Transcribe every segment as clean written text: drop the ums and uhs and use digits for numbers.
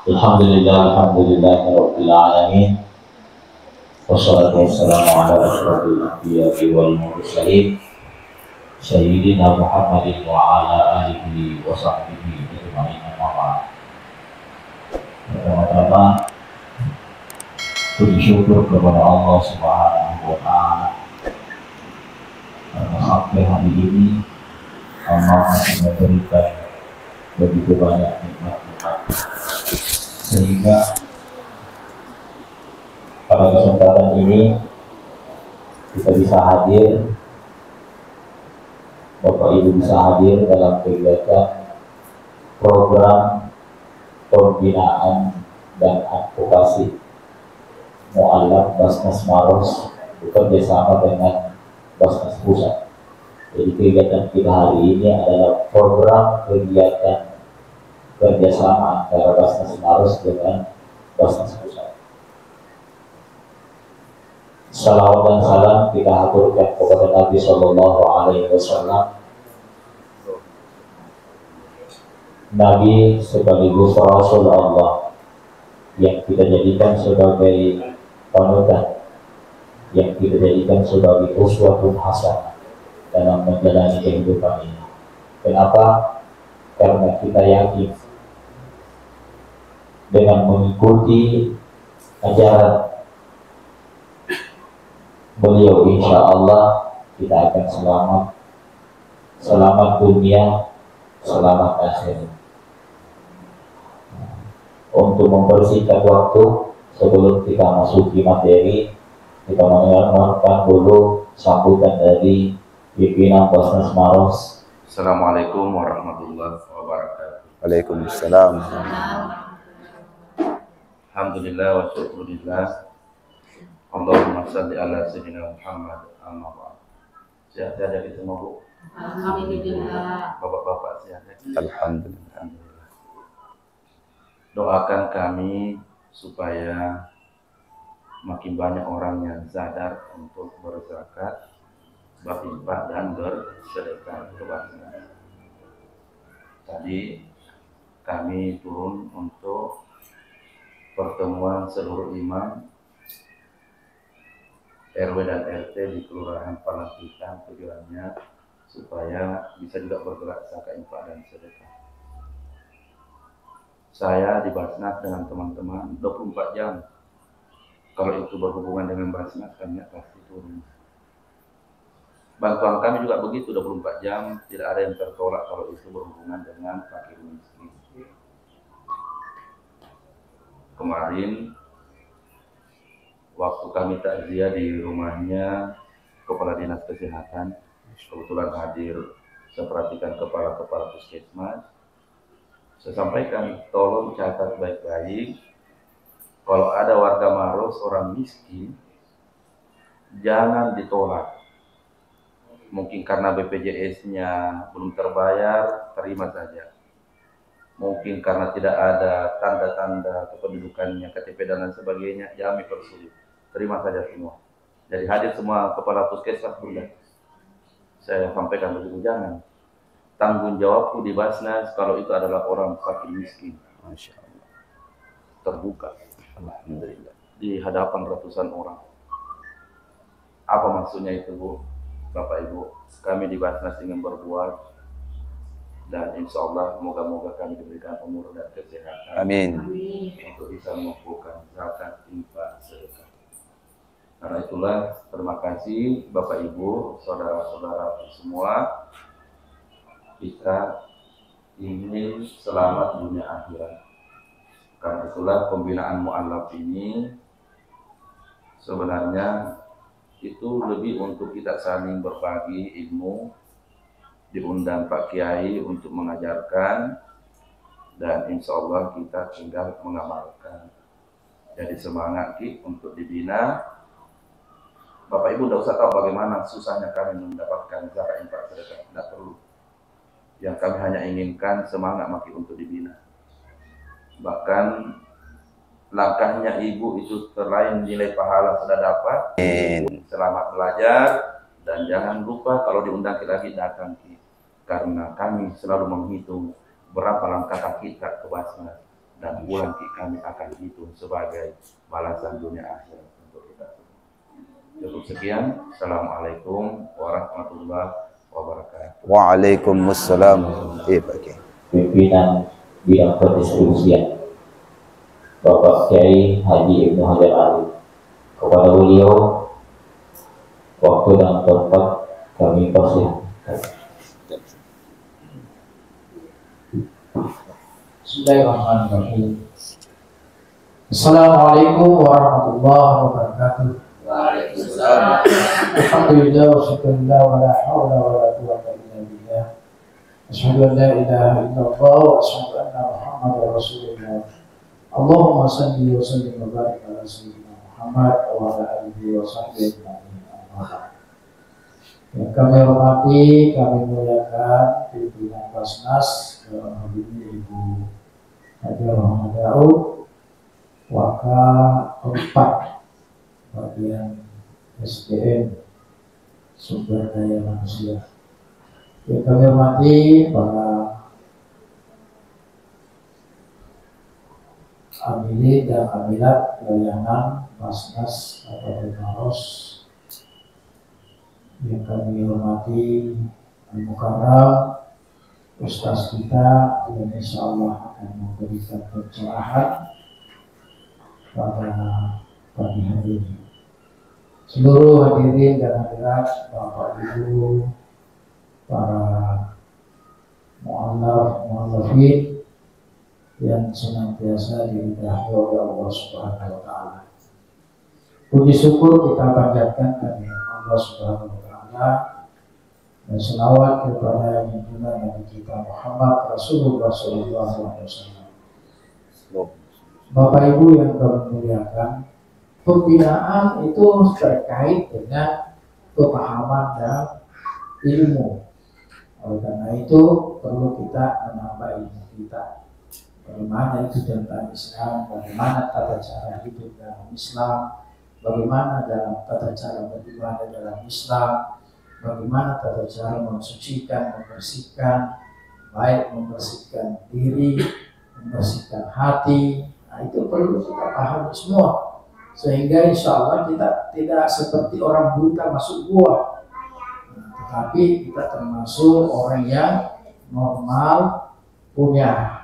Rabbil alamin. Wassalatu wassalamu ala asyrofil anbiya'i wal mursalin sayyidina Muhammadin wa ala alihi wa sahbihi ajma'in. Pertama-tama puji syukur kepada Allah Subhanahu wa taala karena sampai hari ini Allah masih memberikan begitu banyak nikmat-nikmat, sehingga pada kesempatan ini kita bisa hadir, Bapak Ibu bisa hadir dalam kegiatan program pembinaan dan advokasi Mu'allaf Basnas Maros bekerjasama dengan Basnas Pusat. Jadi kegiatan kita hari ini adalah program kegiatan kerjasama antara Basnas Maros dengan Basnas Pusat. Salawat dan salam kita haturkan kepada Nabi Sallallahu Alaihi Wasallam, Nabi sekaligus Rasul Allah yang kita jadikan sebagai panutan, yang kita jadikan sebagai uswatun hasanah dalam menjalani kehidupan ini. Kenapa? Karena kita yakin dengan mengikuti ajaran beliau, insya Allah kita akan selamat dunia, selamat akhirat. Untuk mempersingkat waktu, sebelum kita masuki materi, kita mendengarkan dulu sambutan dari pimpinan Basnas Maros. Assalamualaikum warahmatullahi wabarakatuh. Waalaikumsalam. Alhamdulillah wa syukurillah. Allahumma salli ala sayyidina Muhammad amma ba'd. Sehat-sehat ya kita semua, Bu? Alhamdulillah. Bapak-bapak sehat ya? Alhamdulillah. Alhamdulillah. Doakan kami supaya makin banyak orang yang sadar untuk berzakat, berinfak dan bersedekah kebajikan. Tadi kami turun untuk pertemuan seluruh imam RW dan RT di Kelurahan Palantitan, tujuannya supaya bisa juga bergerak zakat, infak dan sedekah. Saya di Basnas dengan teman-teman 24 jam. Kalau itu berhubungan dengan Basnas, kami pasti turun. Bantuan kami juga begitu, 24 jam, tidak ada yang tertolak kalau itu berhubungan dengan fakir miskin. Kemarin waktu kami takziah di rumahnya Kepala Dinas Kesehatan, kebetulan hadir, saya perhatikan kepala-kepala puskesmas. Saya sampaikan, tolong catat baik-baik, kalau ada warga Maros orang miskin, jangan ditolak. Mungkin karena BPJS-nya belum terbayar, terima saja. Mungkin karena tidak ada tanda-tanda kependudukannya, KTP dan lain sebagainya, jangan dipersulit. Terima saja semua. Jadi hadir semua kepala puskesmas, sudah. Saya sampaikan begitu, jangan. Tanggung jawabku di Basnas kalau itu adalah orang fakir miskin. Masya Allah. Terbuka. Alhamdulillah. Di hadapan ratusan orang. Apa maksudnya itu, Bu? Bapak Ibu, kami di Basnas ingin berbuat, dan insya Allah moga-moga kami diberikan umur dan kesehatan. Amin. Untuk bisa mengumpulkan zakat, infak, sedekah. Karena itulah, terima kasih Bapak Ibu, saudara-saudara semua. Kita ingin selamat dunia akhirat. Karena itulah pembinaan mu'allaf ini sebenarnya itu lebih untuk kita saling berbagi ilmu, diundang Pak Kiai untuk mengajarkan, dan insya Allah kita tinggal mengamalkan. Jadi semangat untuk dibina. Bapak Ibu tidak usah tahu bagaimana susahnya kami mendapatkan zakat, infak, sedekah, tidak perlu. Yang kami hanya inginkan semangat makin untuk dibina. Bahkan langkahnya Ibu itu selain nilai pahala sudah dapat, selamat belajar, dan jangan lupa kalau diundang lagi datang, karena kami selalu menghitung berapa langkah kita ke Basnas dan bulan kami akan hitung sebagai balasan dunia akhirat untuk kita semua. Cukup sekian. Assalamualaikum warahmatullahi wabarakatuh. Waalaikumsalam. Pimpinan bidang pendistribusian Bapak Kiai Haji Ibnu Hajar Ali. Kepada beliau waktu dan tempat kami persilahkan. Bismillahirrahmanirrahim. Assalamualaikum warahmatullahi wabarakatuh. Waalaikumsalam. Alhamdulillah wa syukurillah wa la hawla wa la quwwata illa billah. Asyhadu an la ilaha illallah wa asyhadu anna Muhammadar Rasulullah. Allahumma shalli wa sallim wa barik ala sayyidina Muhammad wa ala alihi wa sahbihi ajma'in. Yang kami hormati, kami muliakan pimpinan Basnas dalam hal ini Ibu Hajar Muhammad Daud, Wakil 4 bagian SDM sumber daya manusia. Yang kami hormati para amilin dan amilat layanan Basnas Kabupaten Maros. Yang kami hormati Al-Mukarram Ustaz kita yang insya Allah akan memberikan pencerahan pada pagi hari ini. Seluruh hadirin dan hadirat, Bapak Ibu, para mu'allafin yang senantiasa diridhai oleh Allah Subhanahu wa Ta'ala. Puji syukur kita panjatkan kepada Allah Subhanahu wa Ta'ala dan selawat kepada junjungan Nabi kita Muhammad Rasulullah SAW. Bapak Ibu yang kami muliakan, pembinaan itu terkait dengan pemahaman dan ilmu. Oleh karena itu perlu kita menambah ilmu kita. Bagaimana itu tentang Islam, bagaimana tata cara hidup dalam Islam, bagaimana dalam tata cara beribadah dalam Islam, bagaimana tata cara mensucikan, membersihkan, baik membersihkan diri, membersihkan hati. Nah, itu perlu kita pahami semua, sehingga insya Allah kita tidak seperti orang buta masuk gua, tetapi kita termasuk orang yang normal, punya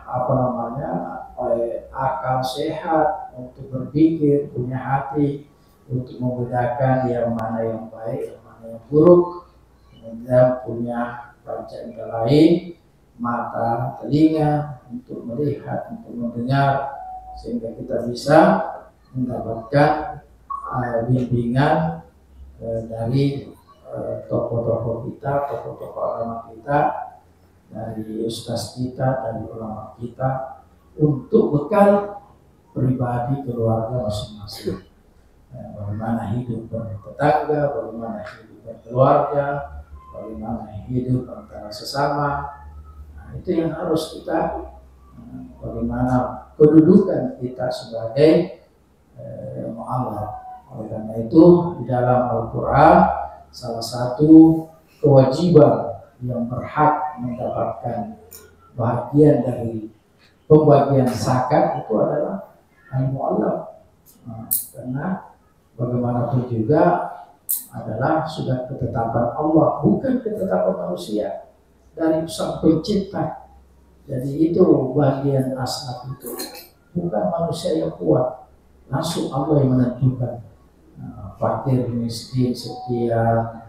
akal sehat untuk berpikir, punya hati untuk membedakan yang mana yang baik, yang mana yang buruk, kemudian punya panca indera lain, mata, telinga untuk melihat, untuk mendengar, sehingga kita bisa mendapatkan bimbingan dari tokoh-tokoh kita, tokoh-tokoh agama kita, dari ustaz kita, dari ulama kita, untuk bekal pribadi keluarga masing-masing. Bagaimana hidup bertetangga, bagaimana hidup berkeluarga, bagaimana hidup antara sesama. Nah, itu yang harus kita, bagaimana kedudukan kita sebagai mu'allaf. Oleh karena itu di dalam Al-Quran salah satu kewajiban yang berhak mendapatkan bagian dari pembagian zakat itu adalah al-mu'allaf. Karena bagaimanapun juga adalah sudah ketetapan Allah, bukan ketetapan manusia dari sang pencipta. Jadi itu bagian asnaf itu, bukan manusia yang kuat, langsung Allah yang menentukan. Fakir miskin sekian,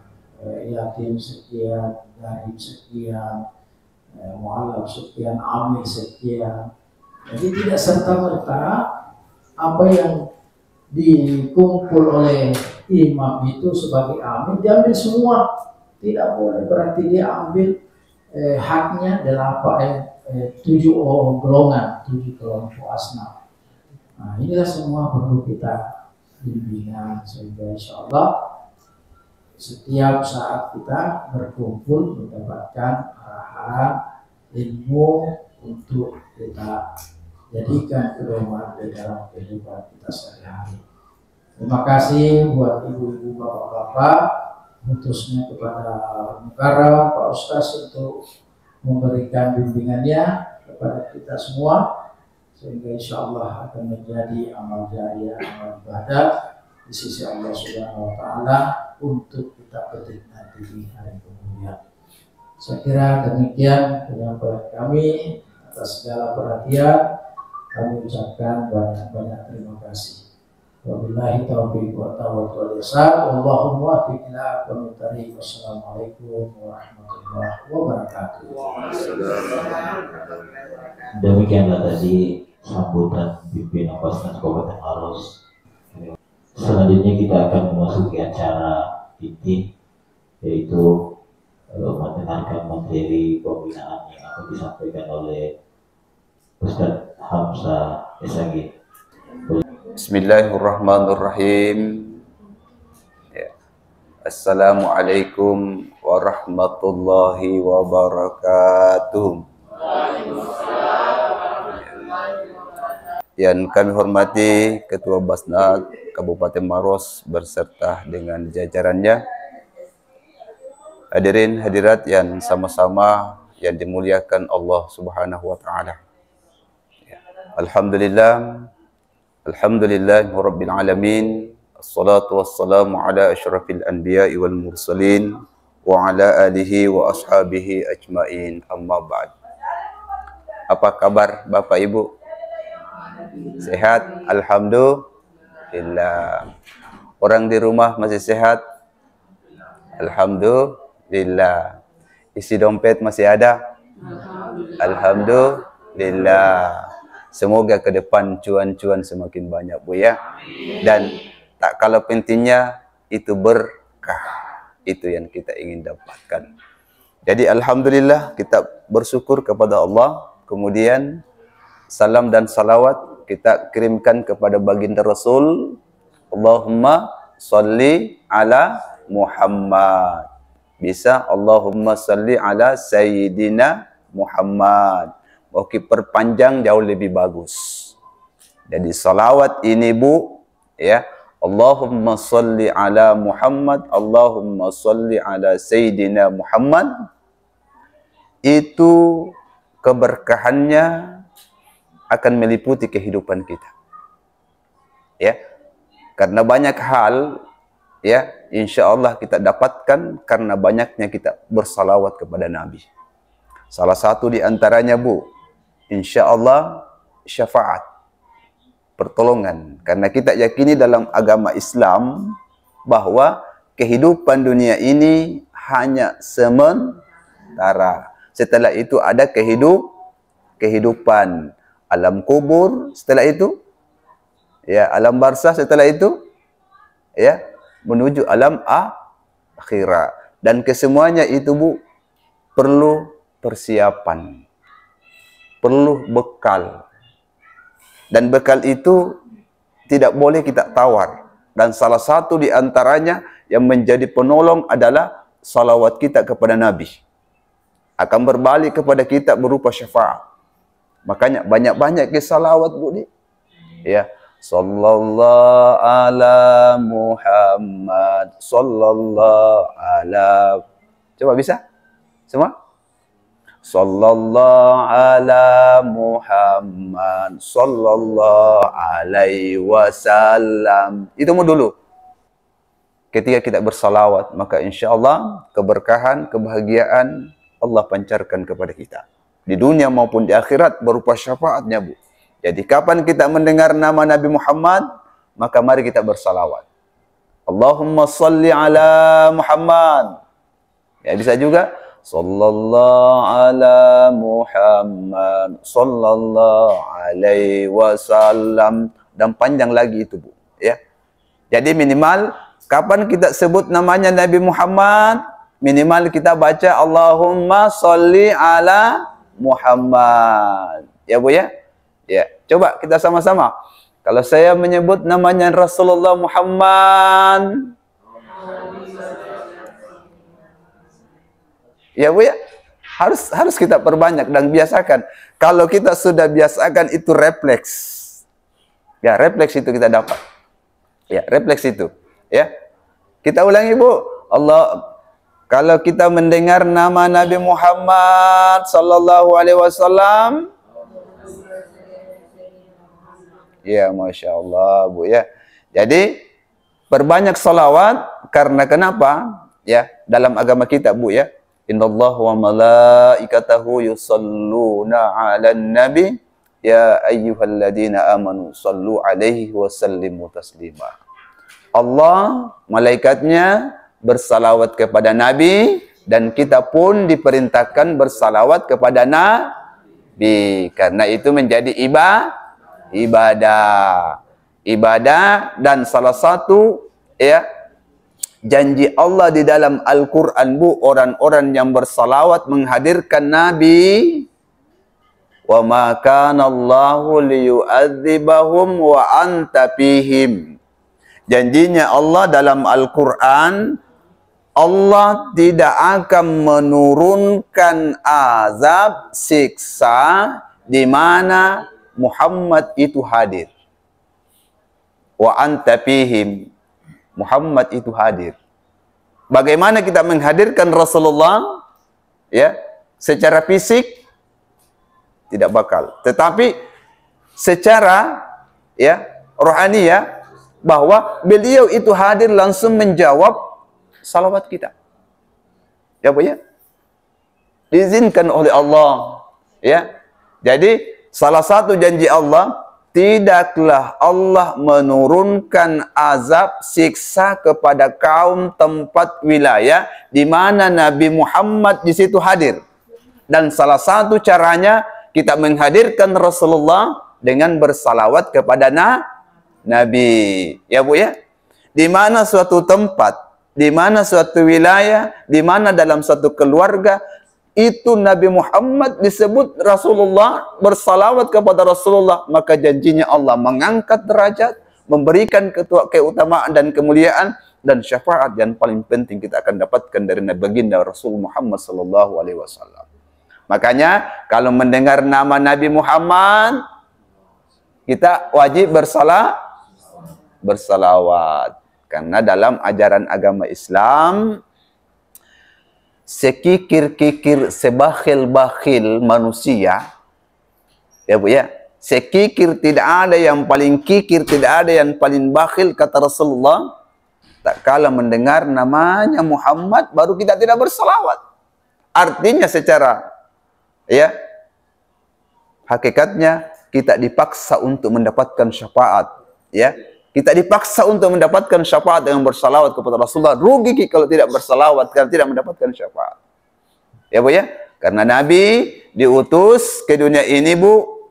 yatim sekian, gharib sekian, mu'allaf sekian, amil sekian. Jadi tidak serta-merta apa yang dikumpul oleh imam itu sebagai amil diambil semua. Tidak boleh, berarti dia ambil haknya 7 golongan, 7 kelompok asnaf. Nah, inilah semua perlu kita bimbingan, sehingga insya Allah setiap saat kita berkumpul mendapatkan arahan ilmu untuk kita jadikan pedoman di dalam kehidupan kita sehari-hari. Terima kasih buat ibu-ibu, bapak-bapak, khususnya kepada Mukarram, Pak Ustaz untuk memberikan bimbingannya kepada kita semua, sehingga insya Allah akan menjadi amal jariah, amal ibadah di sisi Allah Subhanahu wa Ta'ala untuk kita petik nanti di hari kemudian. Saya kira demikian penyampaian kami. Atas segala perhatian kami ucapkan banyak-banyak terima kasih. Wabillahi taufiq wa hidayah. Allahumma waffiqna wa tariq. Wassalamualaikum warahmatullahi wabarakatuh. Demikianlah tadi sambutan pimpinan Basnas Kabupaten Maros. Selanjutnya kita akan memasuki acara inti, yaitu mendengarkan materi pembinaan yang akan disampaikan oleh Ustadz Hamzah SAG. Bismillahirrahmanirrahim. Ya. Assalamualaikum warahmatullahi wabarakatuh. Yang kami hormati Ketua Basnas Kabupaten Maros beserta dengan jajarannya, hadirin hadirat yang sama-sama yang dimuliakan Allah Subhanahu wa Ta'ala. Alhamdulillah Rabbil Alamin. Assalatu wassalamu ala asyrafil anbiya'i wal mursalin wa ala alihi wa ashabihi ajmain, amma ba'd. Apa kabar Bapak Ibu? Sehat? Alhamdulillah. Orang di rumah masih sehat? Alhamdulillah. Isi dompet masih ada? Alhamdulillah. Semoga ke depan cuan-cuan semakin banyak, Bu, ya. Dan tak kalah pentingnya itu berkah. Itu yang kita ingin dapatkan. Jadi alhamdulillah kita bersyukur kepada Allah. Kemudian salam dan salawat kita kirimkan kepada baginda Rasul. Allahumma salli ala Muhammad. Bisa Allahumma salli ala Sayyidina Muhammad. Oke, perpanjang jauh lebih bagus. Jadi salawat ini, Bu, ya, Allahumma salli ala Muhammad, Allahumma salli ala Sayyidina Muhammad, itu keberkahannya akan meliputi kehidupan kita. Ya. Karena banyak hal, ya, insya Allah kita dapatkan karena banyaknya kita bersalawat kepada Nabi. Salah satu di antaranya, Bu, insya Allah syafaat, pertolongan. Karena kita yakini dalam agama Islam bahwa kehidupan dunia ini hanya sementara. Setelah itu ada kehidupan alam kubur. Setelah itu, ya, alam barzah. Setelah itu, ya, menuju alam akhirat. Dan kesemuanya itu, Bu, perlu persiapan. Perlu bekal. Dan bekal itu tidak boleh kita tawar. Dan salah satu di antaranya yang menjadi penolong adalah salawat kita kepada Nabi. Akan berbalik kepada kita berupa syafaat. Makanya banyak-banyak ke salawat, Bu, ni. Ya. Sallallahu ala Muhammad. Sallallahu ala. Coba bisa? Semua? Sallallahu ala Muhammad sallallahu alaihi wasallam. Itu mau dulu. Ketika kita bersalawat, maka insya Allah keberkahan, kebahagiaan Allah pancarkan kepada kita. Di dunia maupun di akhirat berupa syafaatnya, Bu. Jadi kapan kita mendengar nama Nabi Muhammad, maka mari kita bersalawat. Allahumma salli ala Muhammad. Ya, bisa juga. Sallallahu ala Muhammad sallallahu alaihi wasallam, dan panjang lagi itu, Bu, ya. Jadi minimal kapan kita sebut namanya Nabi Muhammad, minimal kita baca Allahumma sholli ala Muhammad, ya, Bu, ya. Ya, coba kita sama-sama. Kalau saya menyebut namanya Rasulullah Muhammad, ya, Bu, ya, harus kita perbanyak dan biasakan. Kalau kita sudah biasakan itu refleks. Ya, refleks itu kita dapat. Ya, refleks itu. Ya. Kita ulangi, Bu. Kalau kita mendengar nama Nabi Muhammad sallallahu alaihi wasallam, Ya, Masya Allah, Bu ya. Jadi, perbanyak salawat karena kenapa? Ya, dalam agama kita, Bu ya. Innallaha wa malaikatahu yusalluna 'alan nabi ya ayyuhalladzina amanu sallu 'alaihi wa sallimu taslima. Allah, malaikatnya bersalawat kepada Nabi dan kita pun diperintahkan bersalawat kepada Nabi. Karena itu menjadi ibadah. Ibadah dan salah satu ya janji Allah di dalam Al-Qur'an, Bu, orang-orang yang bersalawat menghadirkan Nabi. Wa ma kana Allahu liyu'adzibahum wa anta fihim. Janjinya Allah dalam Al-Qur'an, Allah tidak akan menurunkan azab, siksa di mana Muhammad itu hadir. Wa anta fihim. Muhammad itu hadir. Bagaimana kita menghadirkan Rasulullah? Ya, secara fisik tidak bakal. Tetapi secara ya rohani bahwa beliau itu hadir langsung menjawab salawat kita. Ya, Bu ya. Diizinkan oleh Allah. Ya. Jadi salah satu janji Allah, tidaklah Allah menurunkan azab siksa kepada kaum tempat wilayah di mana Nabi Muhammad di situ hadir. Dan salah satu caranya kita menghadirkan Rasulullah dengan bersalawat kepada Nabi. Ya, Bu ya. Di mana suatu tempat, di mana suatu wilayah, di mana dalam suatu keluarga itu Nabi Muhammad disebut Rasulullah, bersalawat kepada Rasulullah, maka janjinya Allah mengangkat derajat, memberikan keutamaan dan kemuliaan dan syafaat yang paling penting kita akan dapatkan dari baginda Rasul Muhammad sallallahu alaihi wasallam. Makanya kalau mendengar nama Nabi Muhammad, kita wajib bersalawat. Karena dalam ajaran agama Islam, sekikir-kikir, sebakhil-bakhil manusia, ya Bu ya, sekikir tidak ada yang paling kikir, tidak ada yang paling bakhil, kata Rasulullah, tak kala mendengar namanya Muhammad, baru kita tidak bersalawat. Artinya secara, ya, hakikatnya kita dipaksa untuk mendapatkan syafaat, ya. Kita dipaksa untuk mendapatkan syafaat dengan bersalawat kepada Rasulullah. Rugi kalau tidak bersalawat, kalau tidak mendapatkan syafaat. Ya Bu ya? Karena Nabi diutus ke dunia ini, Bu.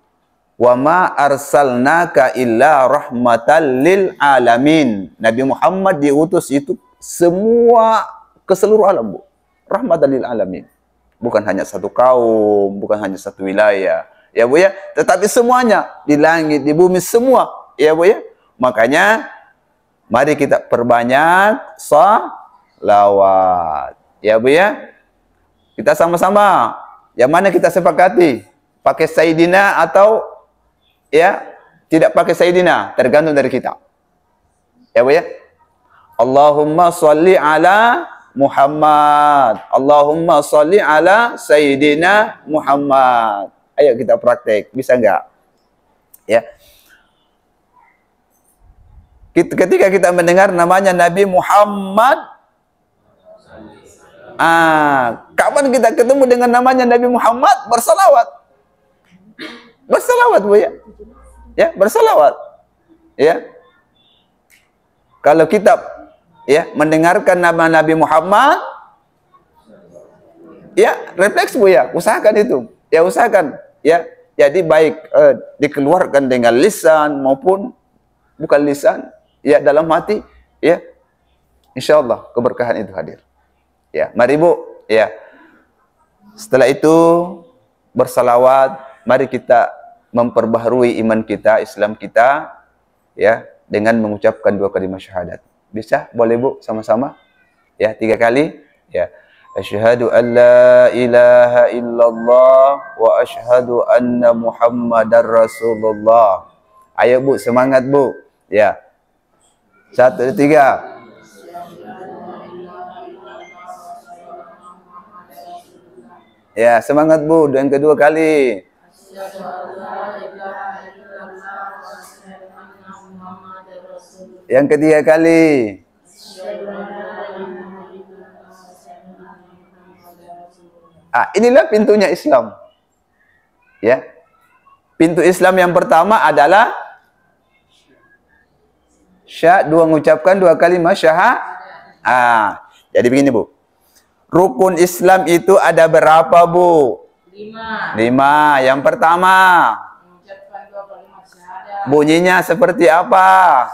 Wa ma arsalnaka illa rahmatan lil alamin. Nabi Muhammad diutus itu semua ke seluruh alam, Bu. Rahmatan lil alamin. Bukan hanya satu kaum, bukan hanya satu wilayah. Ya Bu ya? Tetapi semuanya, di langit, di bumi, semua. Ya Bu ya? Makanya mari kita perbanyak salawat. Ya Bu ya. Kita sama-sama. Yang mana kita sepakati? Pakai Sayyidina atau ya tidak pakai Sayyidina, tergantung dari kita. Ya Bu ya. Allahumma sholli ala Muhammad. Allahumma sholli ala Sayyidina Muhammad. Ayo kita praktek. Bisa enggak? Ya. Ketika kita mendengar namanya Nabi Muhammad, kapan kita ketemu dengan namanya Nabi Muhammad? Bersalawat. Bersalawat, Bu ya. Ya, bersalawat. Ya. Kalau kita ya mendengarkan nama Nabi Muhammad, ya, refleks, Bu ya. Usahakan itu. Ya, usahakan. Ya. Jadi baik dikeluarkan dengan lisan maupun bukan lisan. Ya, dalam hati, ya, insya Allah keberkahan itu hadir. Ya, mari Bu, ya. Setelah itu bersalawat, mari kita memperbaharui iman kita, Islam kita, ya, dengan mengucapkan 2 kalimat syahadat. Bisa? Boleh Bu, sama-sama? Ya, 3 kali. Ya. Asyhadu an la ilaha illallah wa asyhadu anna Muhammadar Rasulullah. Ayo Bu, semangat Bu. Ya. 1, 2, 3. Ya, semangat Bu. Dan kedua kali. Yang ketiga kali. Inilah pintunya Islam. Ya. Pintu Islam yang pertama adalah mengucapkan dua kalimat syahadat. Jadi begini, Bu. Rukun Islam itu ada berapa, Bu? 5. Yang pertama, Mengucapkan dua kalimat syahadat. bunyinya seperti apa?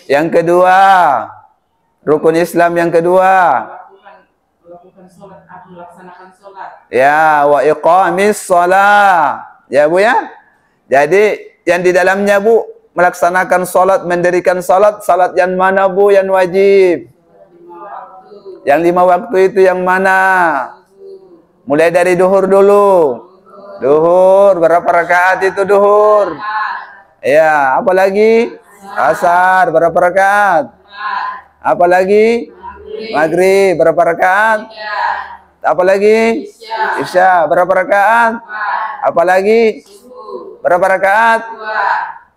Yang kedua, rukun Islam yang kedua, Melakukan sholat, melaksanakan sholat. ya, wa iqamis shalah. Ya, Bu ya. Jadi yang di dalamnya, Bu, melaksanakan salat, mendirikan salat, salat yang mana, Bu, yang wajib? 5 waktu. Yang 5 waktu itu yang mana? Mulai dari duhur dulu. Duhur, berapa rakaat itu duhur? Ya, apa lagi? Asar, berapa rakaat? Apa lagi? Maghrib, berapa rakaat? Apa lagi? Isya, berapa rakaat? Apa lagi? Berapa rakaat?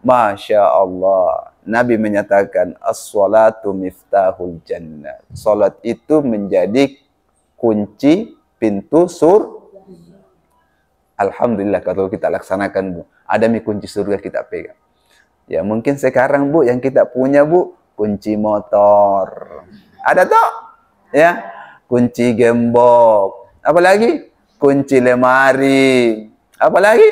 Masya Allah. Nabi menyatakan as-salatu miftahul jannah. Salat itu menjadi kunci pintu Alhamdulillah kalau kita laksanakan, Bu. Ada kunci surga kita pegang. Ya mungkin sekarang, Bu, yang kita punya, Bu, kunci motor. Ada toh? Ya, kunci gembok. Apa lagi? Kunci lemari. Apa lagi?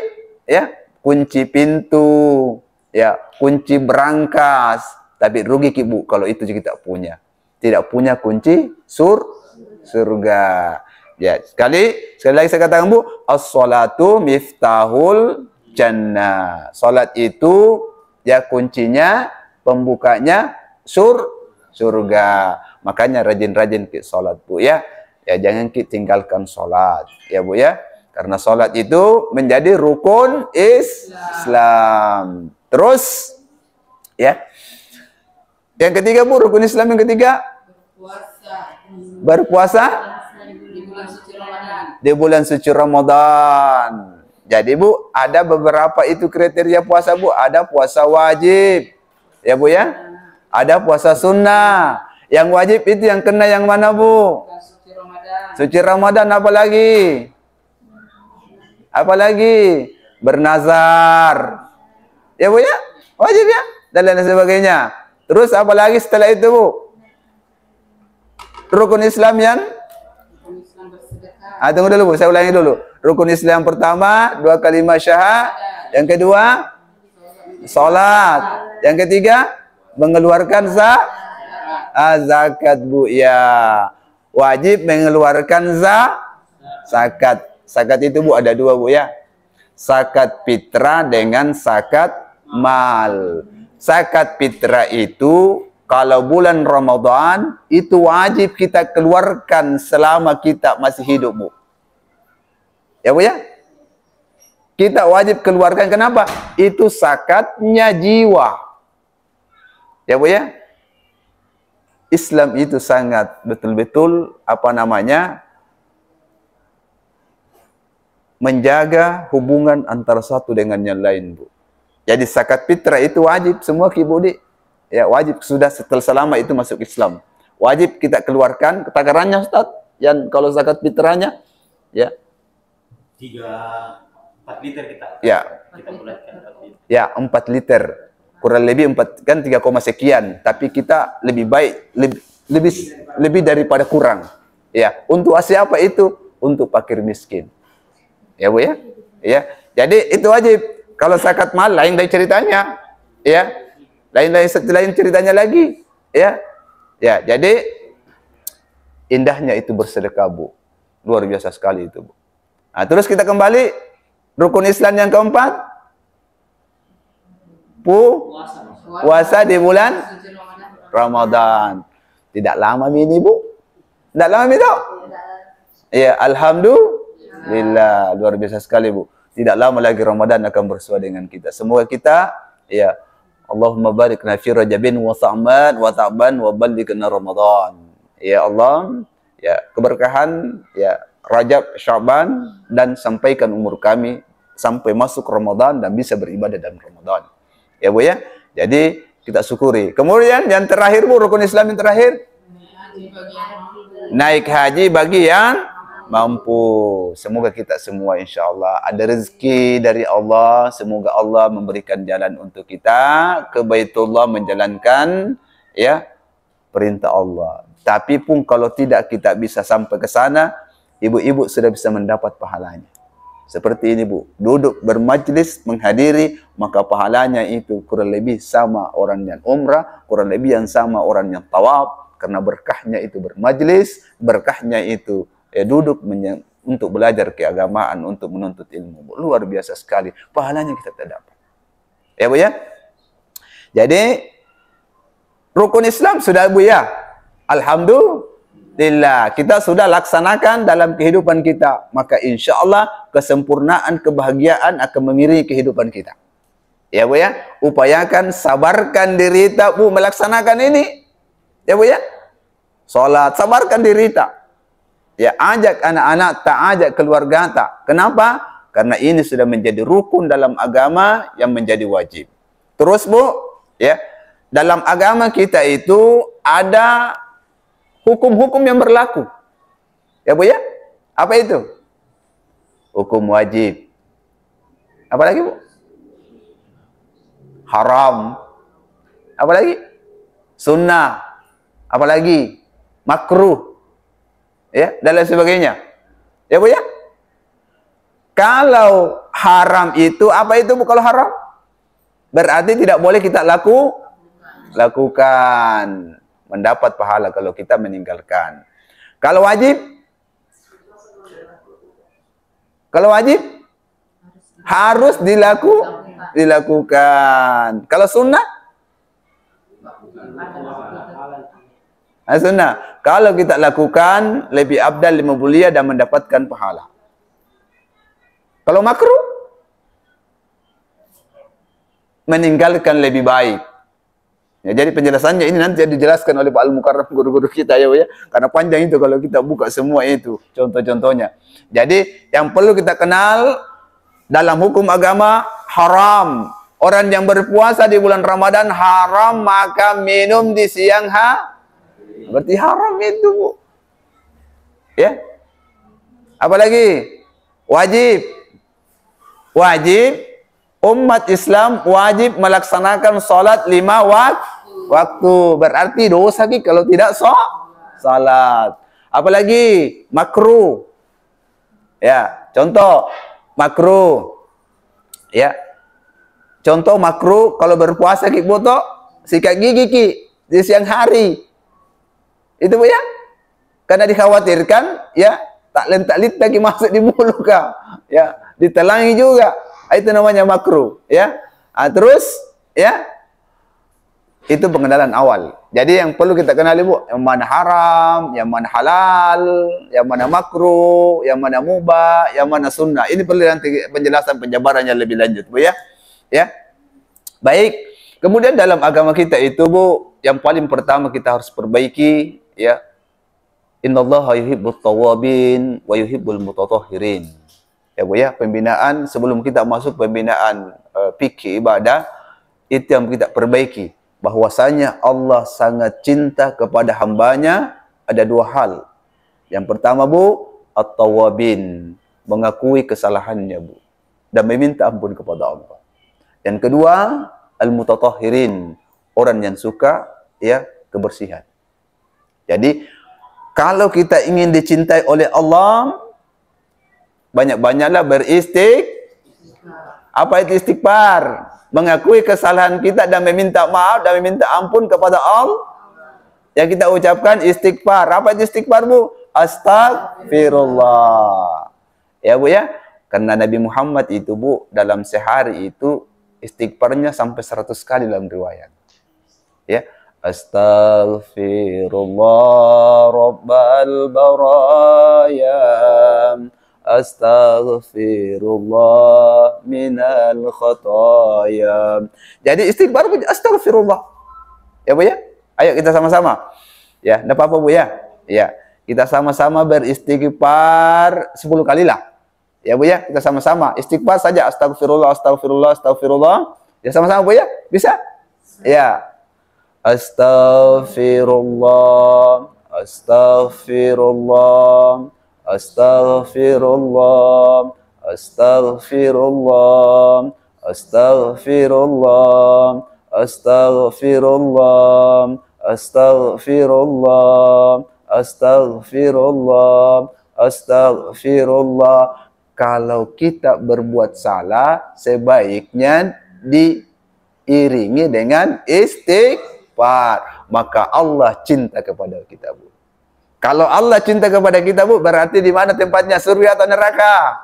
Ya, kunci pintu. Ya, kunci berangkas. Tapi rugi, Bu, kalau itu kita punya. Tidak punya kunci surga. Ya, sekali lagi saya katakan, Bu, as-salatu miftahul jannah. Salat itu ya kuncinya, pembukanya surga. Makanya rajin-rajin kita salat, Bu ya. Ya jangan kita tinggalkan salat, ya Bu ya. Karena salat itu menjadi rukun Islam. Terus ya. Yang ketiga, Bu, rukun Islam yang ketiga, berpuasa di bulan suci Ramadan. Jadi, Bu, ada beberapa itu kriteria puasa, Bu. Ada puasa wajib, ya Bu ya. Ada puasa sunnah. Yang wajib itu yang kena yang mana, Bu? Suci Ramadan. Apa lagi? Apa lagi? Bernazar, ya Bu ya. Wajib ya. Dan lain sebagainya. Terus apa lagi setelah itu, Bu? Rukun Islam yang tunggu dulu, Bu, saya ulangi dulu. Rukun Islam yang pertama, 2 kalimat syahadat. Yang kedua, salat. Yang ketiga, mengeluarkan zakat, Bu. Ya, wajib mengeluarkan zakat. Zakat itu, Bu, ada 2, Bu ya. Zakat fitrah dengan zakat mal. Zakat fitrah itu kalau bulan Ramadan itu wajib kita keluarkan selama kita masih hidup, Bu. Ya Bu ya? Kita wajib keluarkan, kenapa? Itu zakatnya jiwa. Ya Bu ya? Islam itu sangat betul-betul menjaga hubungan antara satu dengan yang lain, Bu. Jadi zakat fitrah itu wajib semua, Bu. Ya, wajib sudah setelah selama itu masuk Islam. Wajib kita keluarkan takarannya, Ustaz. Yang kalau zakat fitrahnya ya 4 liter kita. Ya. Kita bulatkan 4 liter. Ya, 4 liter. Kurang lebih 4 kan 3, sekian, tapi kita lebih baik lebih daripada kurang. Ya, untuk siapa itu? Untuk fakir miskin. Ya, Bu ya? Ya. Jadi itu wajib. Kalau zakat mal lain dari ceritanya. Ya. Lain ceritanya lagi, ya. Ya, jadi indahnya itu bersedekah, Bu. Luar biasa sekali itu, Bu. Nah, terus kita kembali rukun Islam yang keempat. Puasa di bulan Ramadan. Tidak lama ini, Bu. Tidak lama itu. Ya, alhamdulillah, luar biasa sekali, Bu. Tidak lama lagi Ramadan akan bersua dengan kita. Semoga kita ya Allahumma barikna fi Rajabin wa Sha'ban wa Ta'ban wa ballighna Ramadan. Ya Allah, ya keberkahan ya Rajab, Sya'ban, dan sampaikan umur kami sampai masuk Ramadan dan bisa beribadah dalam Ramadan. Ya Bu ya. Jadi kita syukuri. Kemudian yang terakhir Bu, rukun Islam yang terakhir, naik haji bagi yang mampu. Semoga kita semua insya Allah ada rezeki dari Allah. Semoga Allah memberikan jalan untuk kita ke Baitullah menjalankan ya perintah Allah. Tapi pun kalau tidak kita bisa sampai ke sana, ibu-ibu sudah bisa mendapat pahalanya. Seperti ini Bu, duduk bermajlis menghadiri, maka pahalanya itu kurang lebih sama orang yang umrah, kurang lebih yang sama orang yang tawaf, karena berkahnya itu bermajlis, berkahnya itu duduk untuk belajar keagamaan, untuk menuntut ilmu. Bu, luar biasa sekali, pahalanya kita tidak dapat. Ya Bu ya. Jadi rukun Islam sudah Bu ya. Alhamdulillah, kita sudah laksanakan dalam kehidupan kita. Maka insya Allah kesempurnaan kebahagiaan akan mengiringi kehidupan kita. Ya Bu ya, upayakan, sabarkan diri kita Bu melaksanakan ini. Ya Bu ya, sholat, sabarkan diri kita. Ya, ajak anak-anak tak, ajak keluarga tak. Kenapa? Karena ini sudah menjadi rukun dalam agama yang menjadi wajib. Terus Bu, ya, dalam agama kita itu ada hukum-hukum yang berlaku. Ya Bu ya? Apa itu? Hukum wajib. Apa lagi Bu? Haram. Apa lagi? Sunnah. Apa lagi? Makruh. Ya, dan lain sebagainya. Ya Bu ya? Kalau haram itu, apa itu Bu kalau haram? Berarti tidak boleh kita lakukan. Mendapat pahala kalau kita meninggalkan. Kalau wajib? Kalau wajib? Harus dilakukan. Kalau sunnah? Sunnah. Kalau kita lakukan, lebih abdal, lebih mulia dan mendapatkan pahala. Kalau makruh? Meninggalkan lebih baik. Ya, jadi penjelasannya ini nanti dijelaskan oleh Pak Al-Mukarram, guru-guru kita ya Bu ya. Karena panjang itu kalau kita buka semua itu contoh-contohnya. Jadi yang perlu kita kenal dalam hukum agama, haram. Orang yang berpuasa di bulan Ramadan haram maka minum di siang hari. Berarti haram itu Bu. Ya. Apalagi wajib. Wajib umat Islam wajib melaksanakan salat 5 waktu. Berarti dosa kalau tidak salat. Apalagi makruh. Ya, contoh makruh. Ya. Contoh makruh kalau berpuasa botok sikat gigi di siang hari. Itu Bu ya. Karena dikhawatirkan ya tak lagi masuk di mulut kah. Ya, ditelangi juga. Itu namanya makruh, ya. Terus, ya, itu pengenalan awal. Jadi yang perlu kita kenali Bu, yang mana haram, yang mana halal, yang mana makruh, yang mana mubah, yang mana sunnah. Ini perlu nanti penjelasan penjabarannya lebih lanjut Bu ya. Ya, baik. Kemudian dalam agama kita itu Bu, yang paling pertama kita harus perbaiki, ya. Innallaha yuhibbut tawwabin wa yuhibbul mutatahhirin. Ya Bu ya, pembinaan sebelum kita masuk pembinaan fikih ibadah itu yang kita perbaiki, bahwasanya Allah sangat cinta kepada hambanya. Ada 2 hal. Yang pertama Bu, at-tawwabin, mengakui kesalahannya Bu dan meminta ampun kepada Allah. Yang kedua, al-mutatahhirin, orang yang suka ya kebersihan. Jadi kalau kita ingin dicintai oleh Allah, banyak-banyaklah Apa itu istighfar? Mengakui kesalahan kita dan meminta maaf dan meminta ampun kepada Allah. Yang kita ucapkan istighfar. Apa itu istighfar Bu? Astagfirullah. Ya Bu ya. Karena Nabi Muhammad itu Bu, dalam sehari itu istighfarnya sampai 100 kali dalam riwayat. Ya. Astaghfirullah Rabbal baraya. Astaghfirullah minal khataya. Jadi istighfar Bu, astaghfirullah. Ya Bu ya? Ayo kita sama-sama. Ya, enggak apa-apa Bu ya? Ya, kita sama-sama beristighfar 10 kali lah. Ya Bu ya, kita sama-sama istighfar saja. Astagfirullah, astagfirullah, astagfirullah. Ya sama-sama Bu ya, bisa? Ya. Astaghfirullah, astaghfirullah, astaghfirullah, astaghfirullah, astaghfirullah, astaghfirullah, astaghfirullah, astaghfirullah, astaghfirullah. Kalau kita berbuat salah, sebaiknya diiringi dengan istighfar. Maka Allah cinta kepada kita, Bu. Kalau Allah cinta kepada kita, Bu, berarti di mana tempatnya? Surga atau neraka?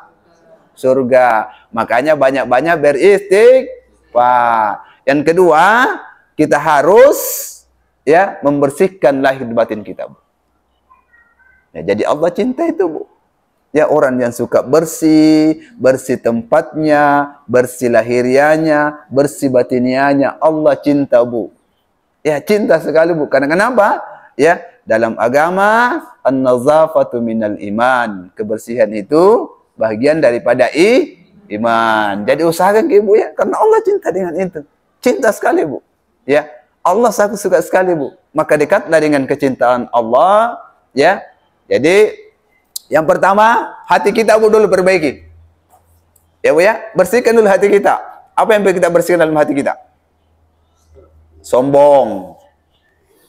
Surga. Makanya banyak-banyak beristighfar. Yang kedua, kita harus ya membersihkan lahir batin kita, Bu. Ya, jadi Allah cinta itu, Bu. Ya, orang yang suka bersih, bersih tempatnya, bersih lahirianya, bersih batinianya, Allah cinta, Bu. Ya, cinta sekali, Bu. Karena kenapa? Ya, dalam agama an-nazafatu minal iman. Kebersihan itu bagian daripada iman. Jadi usahakan Ibu ya, karena Allah cinta dengan itu. Cinta sekali, Bu. Ya, Allah suka sekali, Bu. Maka dekatlah dengan kecintaan Allah, ya. Jadi yang pertama, hati kita, Bu, dulu perbaiki. Ya, Bu ya, bersihkan dulu hati kita. Apa yang perlu kita bersihkan dalam hati kita? Sombong,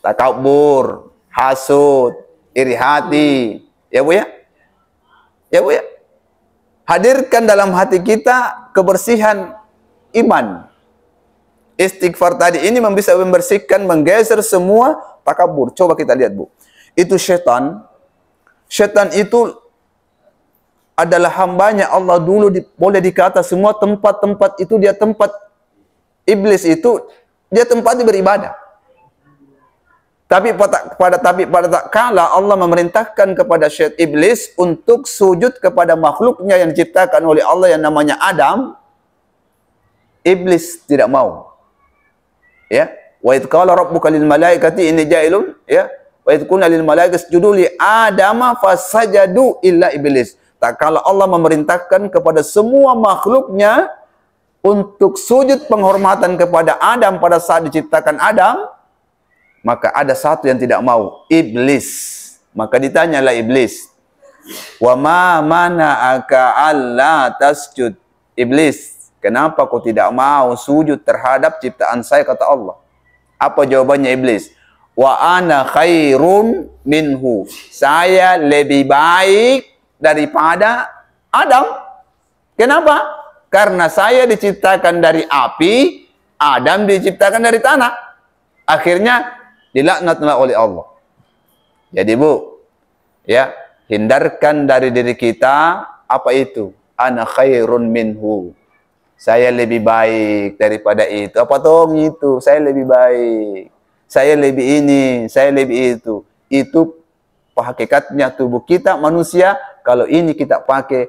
takabur, hasud, iri hati. Ya, Bu ya? Ya, Bu ya? Hadirkan dalam hati kita kebersihan iman. Istighfar tadi ini bisa membersihkan, menggeser semua takabur. Coba kita lihat, Bu. Itu setan. Setan itu adalah hambanya Allah dulu, boleh dikata semua tempat-tempat itu dia tempat iblis itu dia tempatnya beribadah. Tapi pada tak kala Allah memerintahkan kepada syaitan iblis untuk sujud kepada makhluknya yang diciptakan oleh Allah yang namanya Adam. Iblis tidak mau. Ya, wa idh qala rabbuka lil malaikati inni ja'ilun, ya, wa idh qulna lil malaikati isjudu li adama fasajadu illa iblis. Tak kala Allah memerintahkan kepada semua makhluknya untuk sujud penghormatan kepada Adam pada saat diciptakan Adam, maka ada satu yang tidak mau, iblis. Maka ditanyalah iblis, wa ma mana'aka alla tasjud. Iblis, kenapa kau tidak mau sujud terhadap ciptaan saya, kata Allah. Apa jawabannya iblis? Wa ana khairun minhu. Saya lebih baik daripada Adam. Kenapa? Karena saya diciptakan dari api, Adam diciptakan dari tanah. Akhirnya dilaknatlah oleh Allah. Jadi, Bu, ya, hindarkan dari diri kita apa itu? Ana khairun minhu. Saya lebih baik daripada itu. Apa toh itu? Saya lebih baik. Saya lebih ini, saya lebih itu. Itu hakikatnya tubuh kita manusia. Kalau ini kita pakai,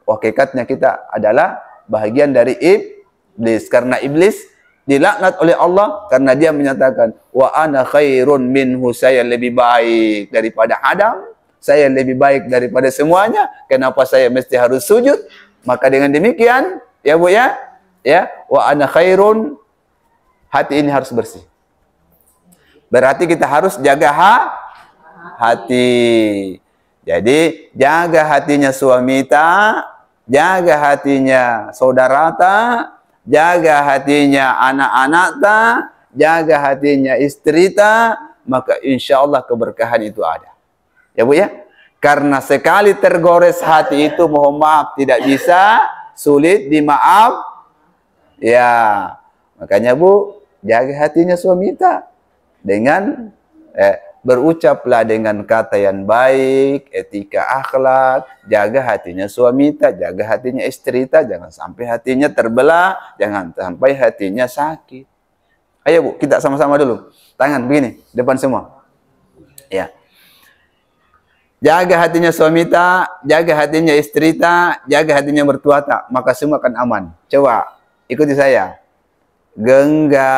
hakikatnya kita adalah bahagian dari iblis. Karena iblis dilaknat oleh Allah karena dia menyatakan wa ana khairun minhu, saya lebih baik daripada Adam, saya lebih baik daripada semuanya. Kenapa saya mesti harus sujud? Maka dengan demikian, ya, Bu ya, ya, wa ana khairun, hati ini harus bersih. Berarti kita harus jaga hati. Jadi jaga hatinya suami ta, jaga hatinya saudara ta, jaga hatinya anak-anak ta, jaga hatinya istri ta, maka insya Allah keberkahan itu ada. Ya, Bu ya? Karena sekali tergores hati itu, mohon maaf, tidak bisa, sulit dimaaf. Ya, makanya, Bu, jaga hatinya suami ta dengan berucaplah dengan kata yang baik, etika akhlak, jaga hatinya suami ta, jaga hatinya istri ta, jangan sampai hatinya terbelah, jangan sampai hatinya sakit. Ayo, Bu, kita sama-sama dulu. Tangan begini, depan semua. Ya. Jaga hatinya suami ta, jaga hatinya istri ta, jaga hatinya mertua ta, maka semua akan aman. Coba ikuti saya. Genggam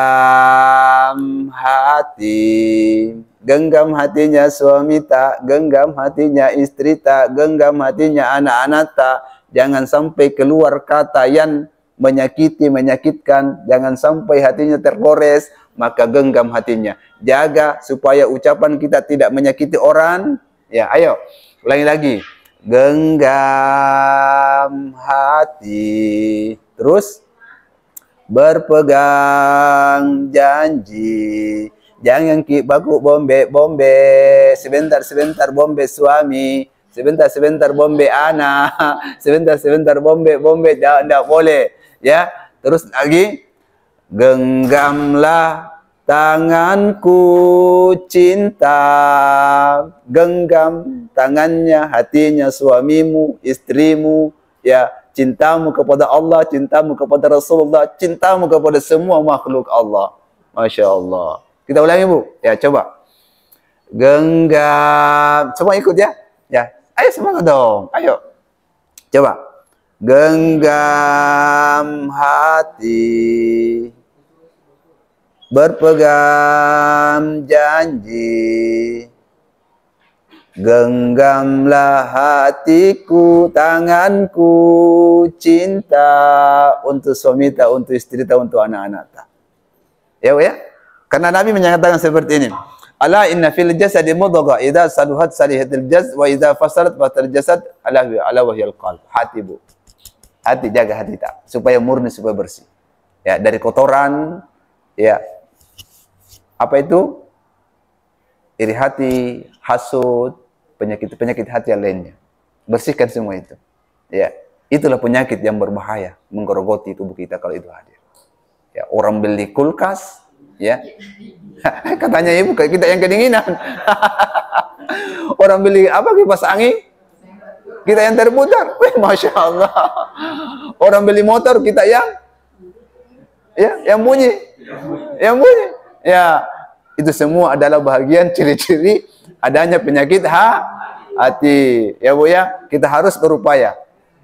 hati, genggam hatinya suami tak, genggam hatinya istri tak, genggam hatinya anak-anak tak, Jangan sampai keluar kata yang menyakiti, menyakitkan. Jangan sampai hatinya tergores, maka genggam hatinya. Jaga supaya ucapan kita tidak menyakiti orang. Ya, ayo, ulangi lagi. Genggam hati. Terus berpegang janji. Jangan baku bombe. Sebentar bombe suami. Sebentar bombe anak. Sebentar bombe. Tidak boleh. Ya, terus lagi. Genggamlah tanganku cinta. Genggam tangannya, hatinya suamimu, istrimu. Ya, cintamu kepada Allah, cintamu kepada Rasulullah, cintamu kepada semua makhluk Allah. Masya Allah. Kita ulangi, Bu. Ya, coba. Genggam. Semua ikut ya. Ya. Ayo semangat dong. Ayo. Coba. Genggam hati. Berpegang janji. Genggamlah hatiku, tanganku, cinta untuk suami tak, untuk istri tak, untuk anak-anak tak. Ya, Bu ya. Karena Nabi menyatakan seperti ini. Ala inna fil jasadi mudghah idza saluhat salihatil jasad wa idza fasadat fasadal jasad ala wahyal qalb. Hati, Bu. Hati, jaga hati tak supaya murni, supaya bersih. Ya, dari kotoran, ya. Apa itu? Iri hati, hasud, penyakit hati yang lainnya. Bersihkan semua itu. Ya, itulah penyakit yang berbahaya menggerogoti tubuh kita kalau itu hadir. Ya, orang beli kulkas, ya. Katanya ibu kita yang kedinginan. Orang beli apa, kipas angin, kita yang terputar. Masya Allah. Orang beli motor, kita yang bunyi. Yang bunyi. Ya, itu semua adalah bahagian ciri-ciri adanya penyakit hati. Ya, Bu ya, kita harus berupaya.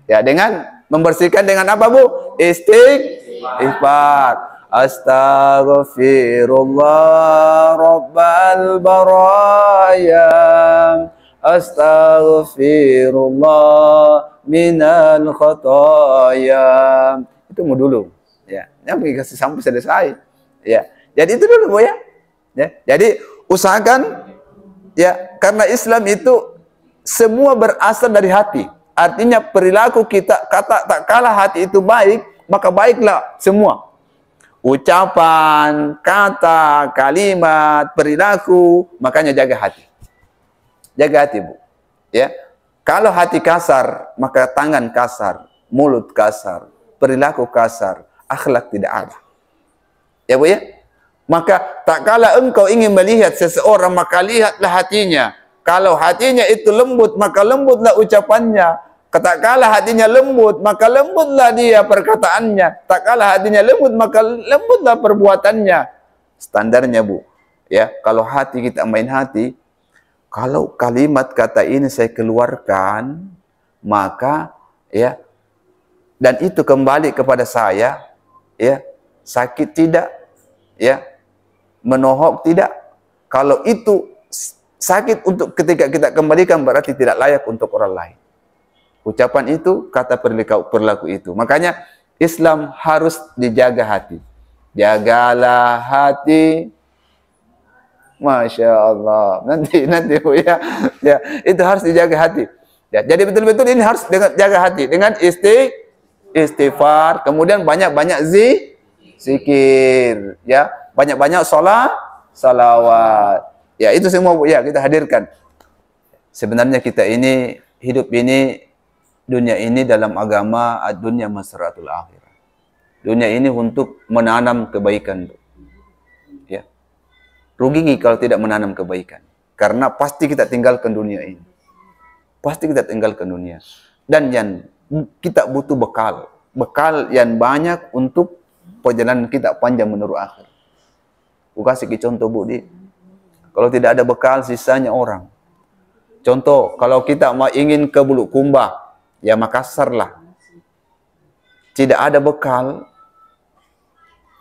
Ya, dengan membersihkan dengan apa, Bu? Istighfar. Astaghfirullah Rabbal baraya. Astaghfirullah minal khataya. Itu mau dulu. Ya, yang kasih sampai selesai. Ya. Jadi itu dulu, Bu ya. Ya. Jadi usahakan ya, karena Islam itu semua berasal dari hati. Artinya perilaku kita, kata tak kalah hati itu baik, maka baiklah semua. Ucapan, kata, kalimat, perilaku, makanya jaga hati. Jaga hati, Bu. Ya. Kalau hati kasar, maka tangan kasar, mulut kasar, perilaku kasar, akhlak tidak ada. Ya, Bu ya. Maka tak kala engkau ingin melihat seseorang, maka lihatlah hatinya. Kalau hatinya itu lembut, maka lembutlah ucapannya. Tak kala hatinya lembut, maka lembutlah dia perkataannya. Tak kala hatinya lembut, maka lembutlah perbuatannya. Standarnya, Bu. Ya, kalau hati kita main hati, kalau kalimat kata ini saya keluarkan, maka ya, dan itu kembali kepada saya, ya, sakit tidak, ya, menohok tidak. Kalau itu sakit untuk ketika kita kembalikan, berarti tidak layak untuk orang lain. Ucapan itu, kata perilaku itu. Makanya Islam harus dijaga hati. Jagalah hati. Masya Allah. Nanti Bu ya. Ya, itu harus dijaga hati. Ya, jadi betul-betul ini harus jaga hati dengan istighfar, kemudian banyak-banyak zikir, ya, banyak-banyak salawat. Ya, itu semua, Bu ya, kita hadirkan. Sebenarnya kita ini hidup ini, dunia ini dalam agama, dunia masratul akhirah. Dunia ini untuk menanam kebaikan, Bu. Ya. Rugi kalau tidak menanam kebaikan. Karena pasti kita tinggalkan dunia ini. Pasti kita tinggalkan dunia. Dan yang kita butuh bekal. Bekal yang banyak untuk perjalanan kita panjang menuju akhir. Aku kasih contoh, Bu. Kalau tidak ada bekal, sisanya orang. Contoh, kalau kita mau ingin ke Bulukumba, ya Makassar lah. Tidak ada bekal,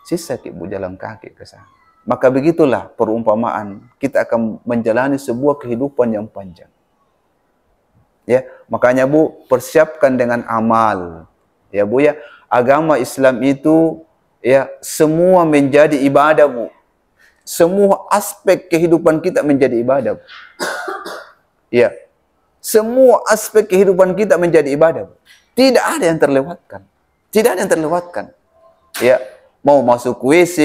sisa Bu jalan kaki ke sana. Maka begitulah perumpamaan, kita akan menjalani sebuah kehidupan yang panjang. Ya, makanya Bu, persiapkan dengan amal. Ya Bu ya, agama Islam itu ya semua menjadi ibadah Bu. Semua aspek kehidupan kita menjadi ibadah Bu. Ya. Semua aspek kehidupan kita menjadi ibadah. Tidak ada yang terlewatkan. Tidak ada yang terlewatkan. Ya, mau masuk WC,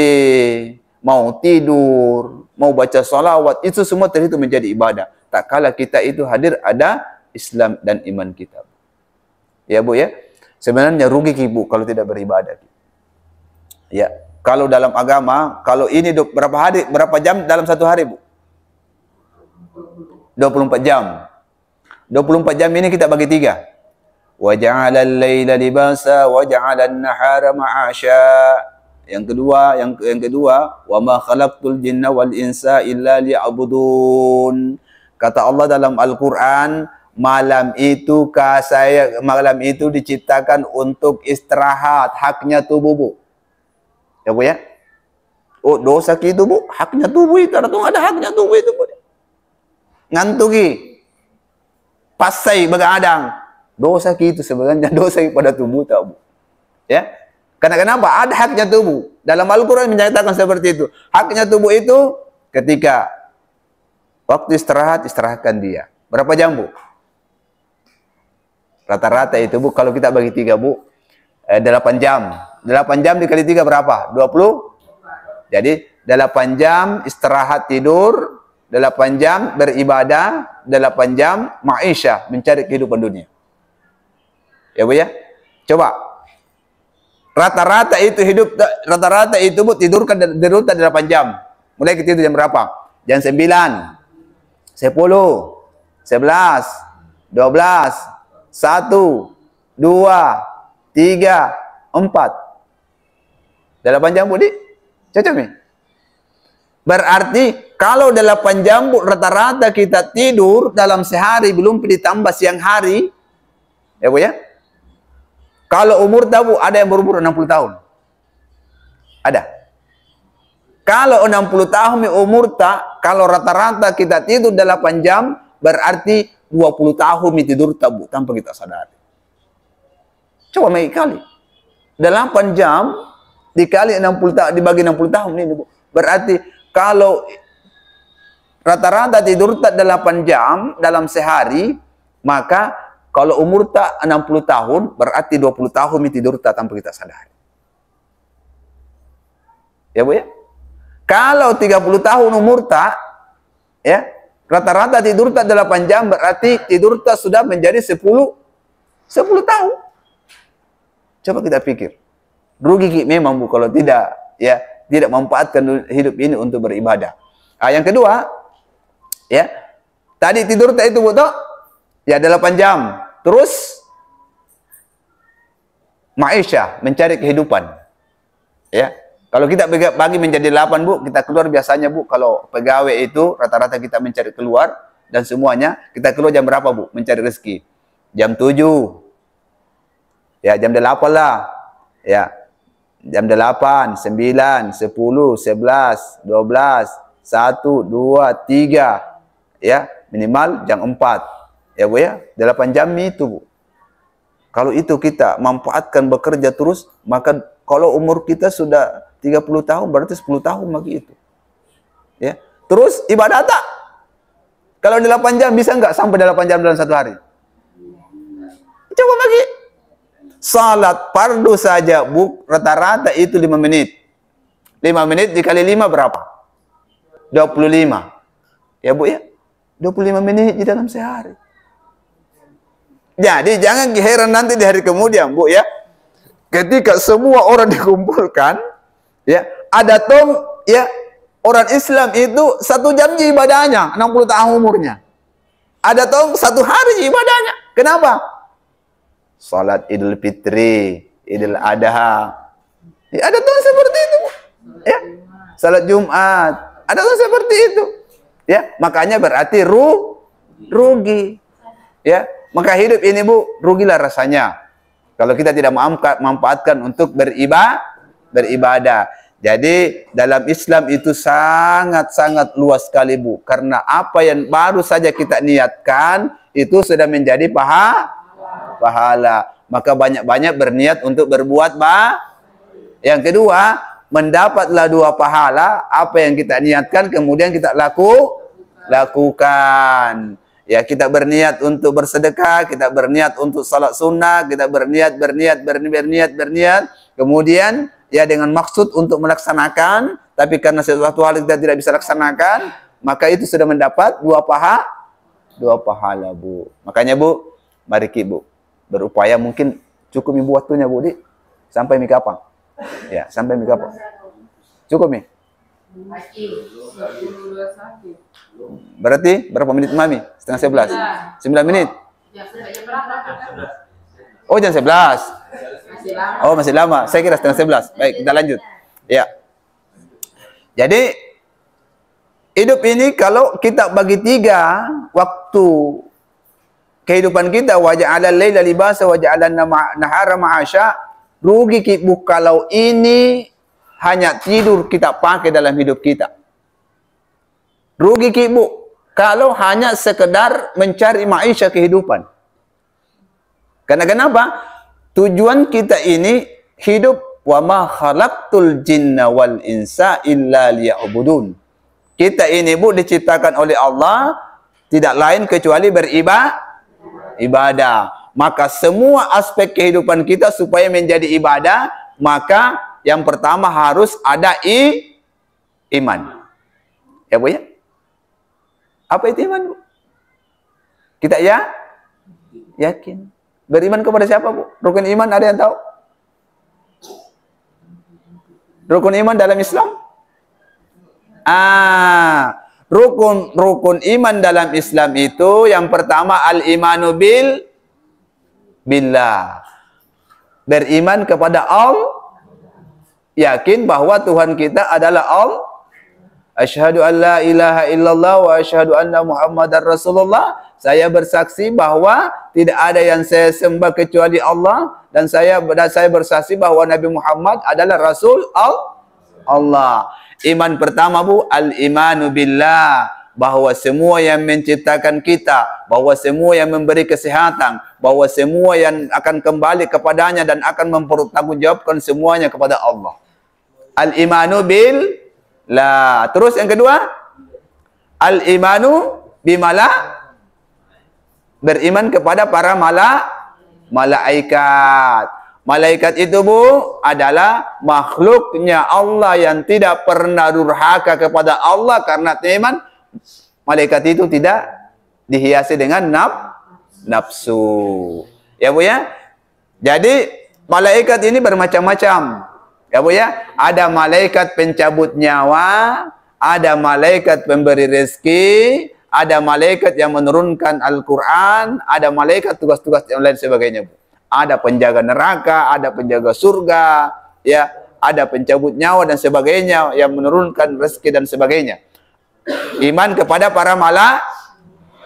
mau tidur, mau baca salawat, itu semua terhitung menjadi ibadah. Tak kala kita itu hadir ada Islam dan iman kita. Ya Bu ya. Sebenarnya rugi Bu kalau tidak beribadah. Ya, kalau dalam agama, kalau ini berapa jam dalam satu hari Bu? 24 jam. 24 jam ini kita bagi 3. Wa ja'ala al-laila libasa wa ja'ala an-nahara ma'asya. Yang kedua, wa ma khalaqtul jinna wal insa illa liya'budun. Kata Allah dalam Al-Qur'an, malam itu diciptakan untuk istirahat, haknya tubuh Bu. Ya Bu ya? Oh, dosa itu Bu, haknya tubuh itu, ada haknya tubuh itu Bu. Ngantuki pasai begadang, dosa itu sebenarnya dosa pada tubuh tahu. Ya, karena kenapa? Ada haknya tubuh. Dalam Al-Quran menyatakan seperti itu. Haknya tubuh itu ketika waktu istirahat, istirahatkan dia. Berapa jam Bu? Rata-rata itu Bu, kalau kita bagi 3 Bu, 8 jam. 8 jam dikali 3 berapa? 20? Jadi 8 jam istirahat tidur, 8 jam beribadah, 8 jam ma'isyah, mencari kehidupan dunia. Ya Bu ya? Coba. Rata-rata itu Bu tidurkan 8 jam. Mulai kita tidur jam berapa? Jam 9, 10, 11, 12, 1, 2, 3, 4. 8 jam Bu di? Cocok nih? Berarti kalau 8 jam Bu rata-rata kita tidur dalam sehari, belum ditambah siang hari. Ya Bu ya? Kalau umur tahu ada yang berumur 60 tahun. Ada. Kalau 60 tahun umur kalau rata-rata kita tidur 8 jam, berarti 20 tahun tidur tabu tanpa kita sadari. Coba kali. 8 jam dikali 60 tahun, dibagi 60 tahun ini Bu. Berarti kalau rata-rata tidur 8 jam dalam sehari, maka kalau umur 60 tahun, berarti 20 tahun tidur tanpa kita sadari. Ya Bu ya? Kalau 30 tahun umur ya, rata-rata tidur 8 jam, berarti tidur sudah menjadi 10 tahun. Coba kita pikir. Rugi memang Bu kalau tidak memanfaatkan hidup ini untuk beribadah. Yang kedua, ya, tadi tidur itu Bu toh, ya 8 jam. Terus ma'isyah, mencari kehidupan. Ya. Kalau kita bagi menjadi 8 Bu, kita keluar biasanya Bu, kalau pegawai itu rata-rata kita mencari keluar dan semuanya kita keluar jam berapa Bu? Mencari rezeki. Jam 7. Ya, jam 8 lah. Ya. Jam 8, 9, 10, 11, 12, 1, 2, 3. Ya, minimal jam 4. Ya Bu ya, 8 jam itu Bu. Kalau itu kita manfaatkan bekerja terus, maka kalau umur kita sudah 30 tahun, berarti 10 tahun lagi itu. Ya. Terus ibadah tak? Kalau 8 jam bisa nggak sampai 8 jam dalam satu hari? Coba lagi. Salat fardu saja Bu, rata-rata itu 5 menit. 5 menit dikali 5 berapa? 25. Ya Bu ya? 25 menit di dalam sehari. Jadi jangan heran nanti di hari kemudian Bu ya. Ketika semua orang dikumpulkan, ya, ada ya orang Islam itu 1 jam ibadahnya, 60 tahun umurnya. Ada 1 hari ibadahnya. Kenapa? Salat Idul Fitri, Idul Adha. Ya, ada tahun seperti itu. Ya. Salat Jumat, ada tahun seperti itu. Ya, makanya berarti rugi. Ya, maka hidup ini Bu, rugilah rasanya. Kalau kita tidak memanfaatkan untuk beribadah. Jadi dalam Islam itu sangat-sangat luas sekali Bu. Karena apa yang baru saja kita niatkan, itu sudah menjadi pahala. Maka banyak-banyak berniat untuk berbuat Yang kedua, mendapatlah 2 pahala apa yang kita niatkan kemudian kita lakukan. Ya, kita berniat untuk bersedekah, kita berniat untuk salat sunnah, kita berniat, kemudian ya dengan maksud untuk melaksanakan, tapi karena sesuatu hal kita tidak bisa laksanakan, maka itu sudah mendapat 2 pahala, Bu. Makanya, Bu, mari Bu berupaya, mungkin cukup Ibu waktunya, Bu, Di. Sampai mi kapan? Ya, sampai mi kapan? Cukup mi? Berarti berapa menit Mami? Setengah 11? 9 menit? Oh, jam 11? Oh, masih lama. Saya kira setengah 11. Baik, kita lanjut. Ya. Jadi, hidup ini kalau kita bagi 3 waktu kehidupan kita, waja'alal laila libasa waja'alan nahara ma'asya, rugi Bu kalau ini hanya tidur kita pakai dalam hidup kita. Rugi Bu kalau hanya sekedar mencari maisha kehidupan. Karena kenapa? Tujuan kita ini hidup, wa ma khalaqtul jinna wal insa illa liya'budun. Kita ini, Bu, diciptakan oleh Allah tidak lain kecuali beribadah. Maka semua aspek kehidupan kita supaya menjadi ibadah, maka yang pertama harus ada iman. Ya, Bu, ya? Apa itu iman, Bu? Kita yakin. Beriman kepada siapa, Bu? Rukun iman ada yang tahu? Rukun iman dalam Islam? Rukun iman dalam Islam itu yang pertama al-imanu billah. Beriman kepada Allah. Yakin bahwa Tuhan kita adalah Allah. Asyhadu an la ilaha illallah wa asyhadu anna Muhammadar Rasulullah. Saya bersaksi bahwa tidak ada yang saya sembah kecuali Allah, dan saya bersaksi bahwa Nabi Muhammad adalah Rasul Allah. Iman pertama, Bu, al-imanu billah, bahwa semua yang menciptakan kita, bahwa semua yang memberi kesehatan, bahwa semua yang akan kembali kepadanya dan akan mempertanggungjawabkan semuanya kepada Allah. Al-imanu billah. Terus yang kedua, al-imanu bimala, beriman kepada para malaikat. Malaikat itu, Bu, adalah makhluknya Allah yang tidak pernah durhaka kepada Allah, karena iman malaikat itu tidak dihiasi dengan nafsu. Ya, Bu, ya. Jadi malaikat ini bermacam-macam. Ya, Bu, ya. Ada malaikat pencabut nyawa, ada malaikat pemberi rezeki, ada malaikat yang menurunkan Al-Quran, ada malaikat tugas-tugas yang lain sebagainya, Bu. Ada penjaga neraka, ada penjaga surga, ya, ada pencabut nyawa dan sebagainya yang menurunkan rezeki dan sebagainya. Iman kepada para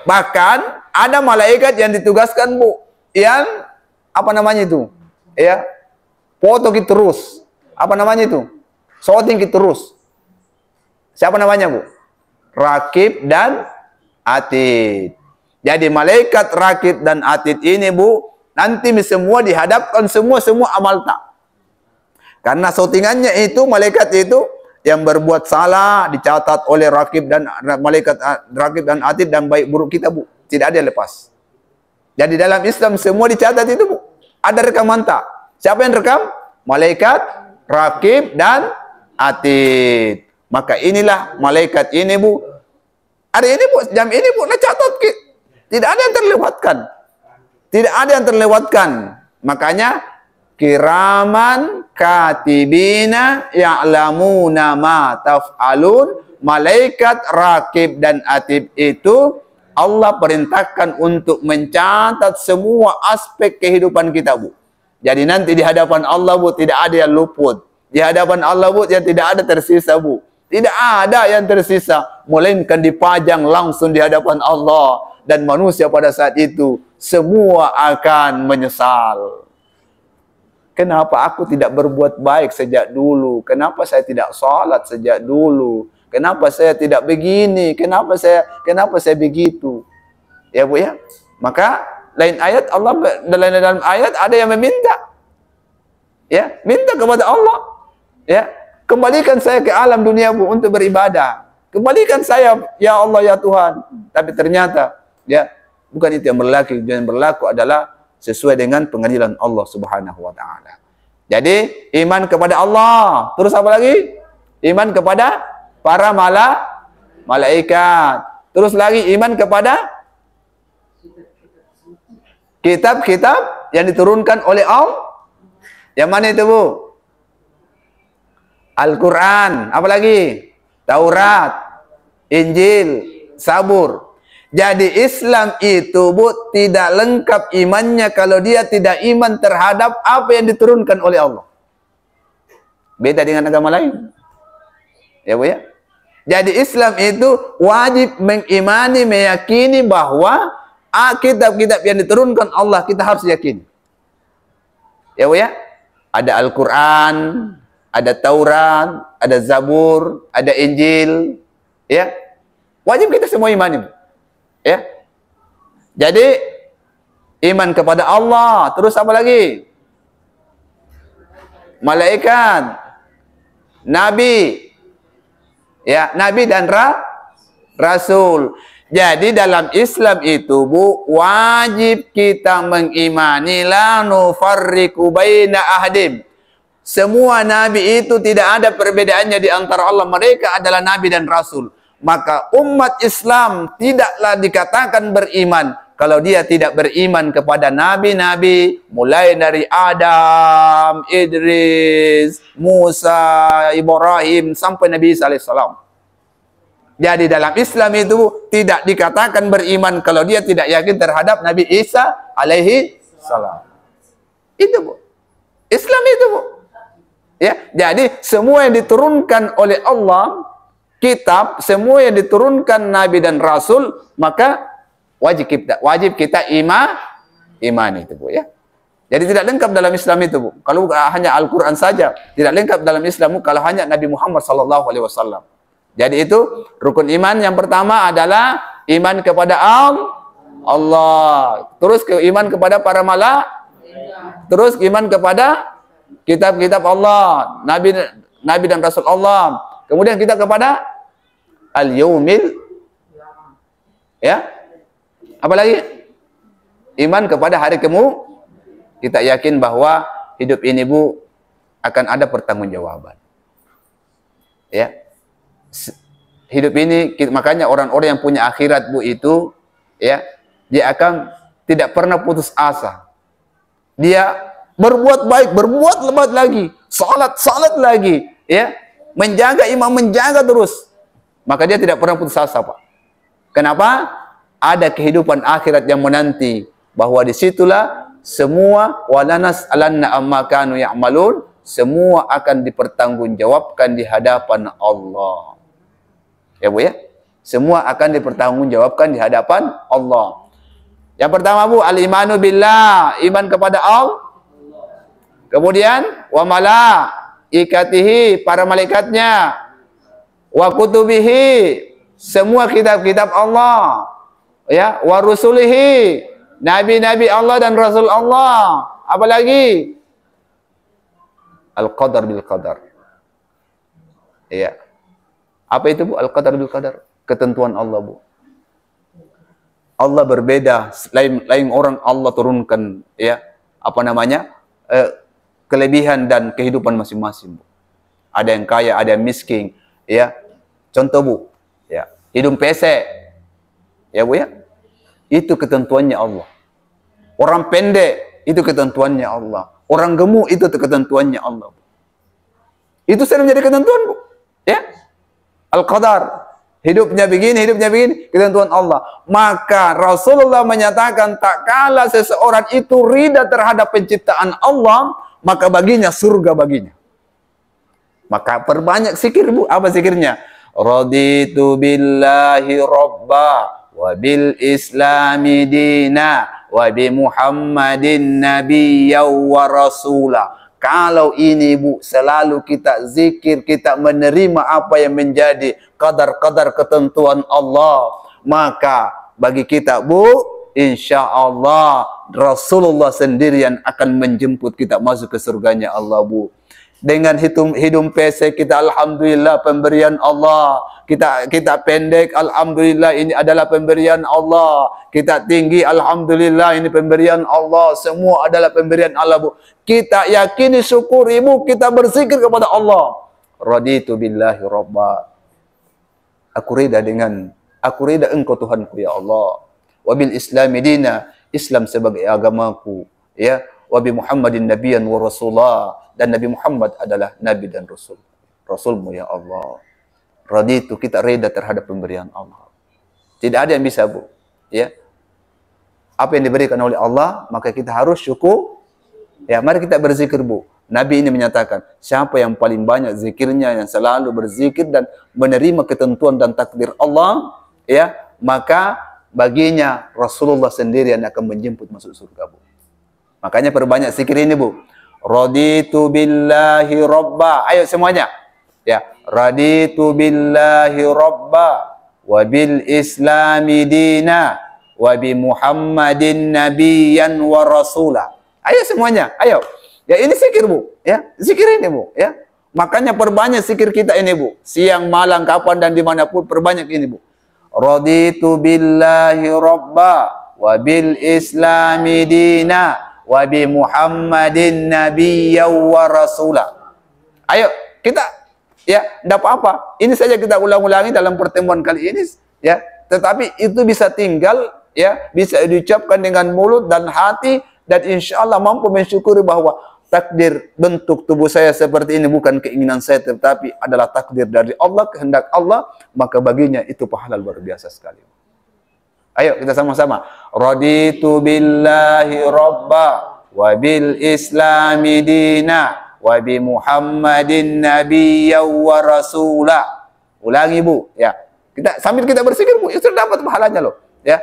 bahkan ada malaikat yang ditugaskan, Bu, yang apa namanya itu? Ya, foto kita terus. Apa namanya itu? Shooting kita terus. Siapa namanya, Bu? Rakib dan Atid. Jadi malaikat Rakib dan Atid ini, Bu, nanti semua dihadapkan semua amal tak. Karena shootingannya itu, malaikat itu yang berbuat salah dicatat oleh Rakib dan malaikat Rakib dan Atid, dan baik buruk kita, Bu, tidak ada yang lepas. Jadi dalam Islam semua dicatat itu, Bu. Ada rekaman tak? Siapa yang rekam? Malaikat Rakib dan Atid. Maka inilah malaikat ini, Bu. Hari ini, Bu, jam ini, Bu, catat. Tidak ada yang terlewatkan. Tidak ada yang terlewatkan. Makanya kiraman katibina ya'lamuna ma taf'alun. Malaikat Rakib dan Atid itu Allah perintahkan untuk mencatat semua aspek kehidupan kita, Bu. Jadi nanti di hadapan Allah, Bu, tidak ada yang luput. Di hadapan Allah, Bu, yang tidak ada tersisa, Bu. Tidak ada yang tersisa, melainkan dipajang langsung di hadapan Allah. Dan manusia pada saat itu semua akan menyesal. Kenapa aku tidak berbuat baik sejak dulu? Kenapa saya tidak sholat sejak dulu? Kenapa saya tidak begini? Kenapa saya begitu? Ya, Bu, ya. Maka lain ayat Allah, dalam ayat ada yang meminta, ya, minta kepada Allah, ya, kembalikan saya ke alam dunia Bu untuk beribadah, kembalikan saya ya Allah ya Tuhan. Tapi ternyata ya bukan itu yang berlaku. Yang berlaku adalah sesuai dengan pengadilan Allah Subhanahu wa taala. Jadi iman kepada Allah, terus apa lagi? Iman kepada para malaikat. Terus lagi iman kepada kitab-kitab yang diturunkan oleh Allah. Yang mana itu Bu? Al-Quran. Apa lagi? Taurat, Injil, Zabur. Jadi Islam itu Bu tidak lengkap imannya kalau dia tidak iman terhadap apa yang diturunkan oleh Allah. Beda dengan agama lain. Ya Bu ya. Jadi Islam itu wajib mengimani, meyakini bahwa kitab-kitab yang diturunkan Allah kita harus yakini. Ya Bu ya. Ada Al-Quran, ada Taurat, ada Zabur, ada Injil, ya. Wajib kita semua imani, ya. Jadi iman kepada Allah, terus apa lagi? Malaikat, nabi, ya, nabi dan rasul. Jadi dalam Islam itu Bu, wajib kita mengimani la nufarriqu baina ahadim. Semua nabi itu tidak ada perbedaannya di antara Allah. Mereka adalah nabi dan rasul. Maka umat Islam tidaklah dikatakan beriman kalau dia tidak beriman kepada nabi-nabi mulai dari Adam, Idris, Musa, Ibrahim sampai Nabi Isa alaihissalam. Jadi dalam Islam itu tidak dikatakan beriman kalau dia tidak yakin terhadap Nabi Isa alaihi salam. Itu Bu. Islam itu Bu. Ya, jadi semua yang diturunkan oleh Allah, kitab, semua yang diturunkan Nabi dan Rasul, maka wajib kita iman itu Bu ya. Jadi tidak lengkap dalam Islam itu Bu. Kalau hanya Al-Quran saja, tidak lengkap dalam Islam kalau hanya Nabi Muhammad SAW. Jadi itu rukun iman yang pertama adalah iman kepada Allah. Terus iman kepada para terus iman kepada kitab-kitab Allah, nabi dan rasul Allah. Kemudian kita kepada al-yaumil, ya. Apa lagi? Iman kepada hari kita yakin bahwa hidup ini Bu akan ada pertanggungjawaban. Ya. Hidup ini, makanya orang-orang yang punya akhirat Bu itu, ya, dia akan tidak pernah putus asa. Dia berbuat baik, berbuat lebat lagi, salat lagi, ya, menjaga imam, menjaga terus. Maka dia tidak pernah putus asa Pak. Kenapa? Ada kehidupan akhirat yang menanti, bahwa disitulah semua walanas alanna amma kanu ya'malun, semua akan dipertanggungjawabkan di hadapan Allah. Ya Bu ya, semua akan dipertanggungjawabkan di hadapan Allah. Yang pertama Bu, al-imanu billah, iman kepada Allah. Kemudian wa malaikatihi, para malaikatnya. Wa kutubihi, semua kitab-kitab Allah. Ya, wa rusulihi, nabi-nabi Allah dan rasul Allah. Apa lagi? Al-qadar bil qadar. Ya. Apa itu Bu? Al-qadar bil qadar. Ketentuan Allah Bu. Allah berbeda, lain orang Allah turunkan, ya, apa namanya, kelebihan dan kehidupan masing-masing Bu. Ada yang kaya, ada yang miskin, ya. Contoh Bu, ya, hidung pesek, ya Bu ya, itu ketentuannya Allah. Orang pendek, itu ketentuannya Allah. Orang gemuk, itu ketentuannya Allah Bu. Itu sering menjadi ketentuan Bu, ya. Al-qadar, hidupnya begini, ketentuan Allah. Maka Rasulullah menyatakan, tak kala seseorang itu rida terhadap penciptaan Allah, maka baginya surga baginya. Maka perbanyak zikir Bu. Apa zikirnya? Raditu billahi robba, wa bil islami dina, wa bi Muhammadin nabiyya wa rasula. Kalau ini Bu, selalu kita zikir, kita menerima apa yang menjadi kadar-kadar ketentuan Allah, maka bagi kita Bu, insya Allah Rasulullah sendirian akan menjemput kita masuk ke surganya Allah, Bu. Dengan hidung pesek kita, alhamdulillah pemberian Allah. Kita pendek, alhamdulillah ini adalah pemberian Allah. Kita tinggi, alhamdulillah ini pemberian Allah. Semua adalah pemberian Allah, Bu. Kita yakini, syukuri, Bu. Kita berzikir kepada Allah. Raditu billahi rabba. Aku rida engkau Tuhanku ya Allah. Wabil islami dina, Islam sebagai agamaku, ya. Wabi Muhammadin nabiyan wa rasulah, dan Nabi Muhammad adalah nabi dan rasulmu ya Allah. Raditu, kita reda terhadap pemberian Allah. Tidak ada yang bisa, Bu, ya. Apa yang diberikan oleh Allah, maka kita harus syukur. Ya, mari kita berzikir, Bu. Nabi ini menyatakan, siapa yang paling banyak zikirnya, yang selalu berzikir dan menerima ketentuan dan takdir Allah, ya, maka baginya Rasulullah sendiri yang akan menjemput masuk surga, Bu. Makanya perbanyak zikir ini, Bu. Raditu billahi rabba. Ayo semuanya. Ya, raditu billahi rabba wa bil islami dina wa bi Muhammadin nabiyyan wa rasula. Ayo semuanya, ayo. Ya, ini zikir, Bu, ya. Zikir ini, Bu, ya. Makanya perbanyak zikir kita ini, Bu. Siang, malam, kapan dan dimanapun perbanyak ini, Bu. Raditu billahi rabba wa bil islami dina wa bi Muhammadin nabiyyan wa rasula. Ayo, kita, ya, tidak apa-apa. Ini saja kita ulang-ulangi dalam pertemuan kali ini, ya. Tetapi itu bisa tinggal, ya, bisa diucapkan dengan mulut dan hati, dan insya Allah mampu mensyukuri bahwa takdir bentuk tubuh saya seperti ini bukan keinginan saya, tetapi adalah takdir dari Allah, kehendak Allah, maka baginya itu pahala luar biasa sekali. Ayo kita sama-sama. Raditu billahi rabba wa bil islami dina wa bi Muhammadin nabiyyan wa rasula. Ulangi, Bu, ya. Kita sambil kita berzikir, Bu, itu dapat pahalanya loh, ya.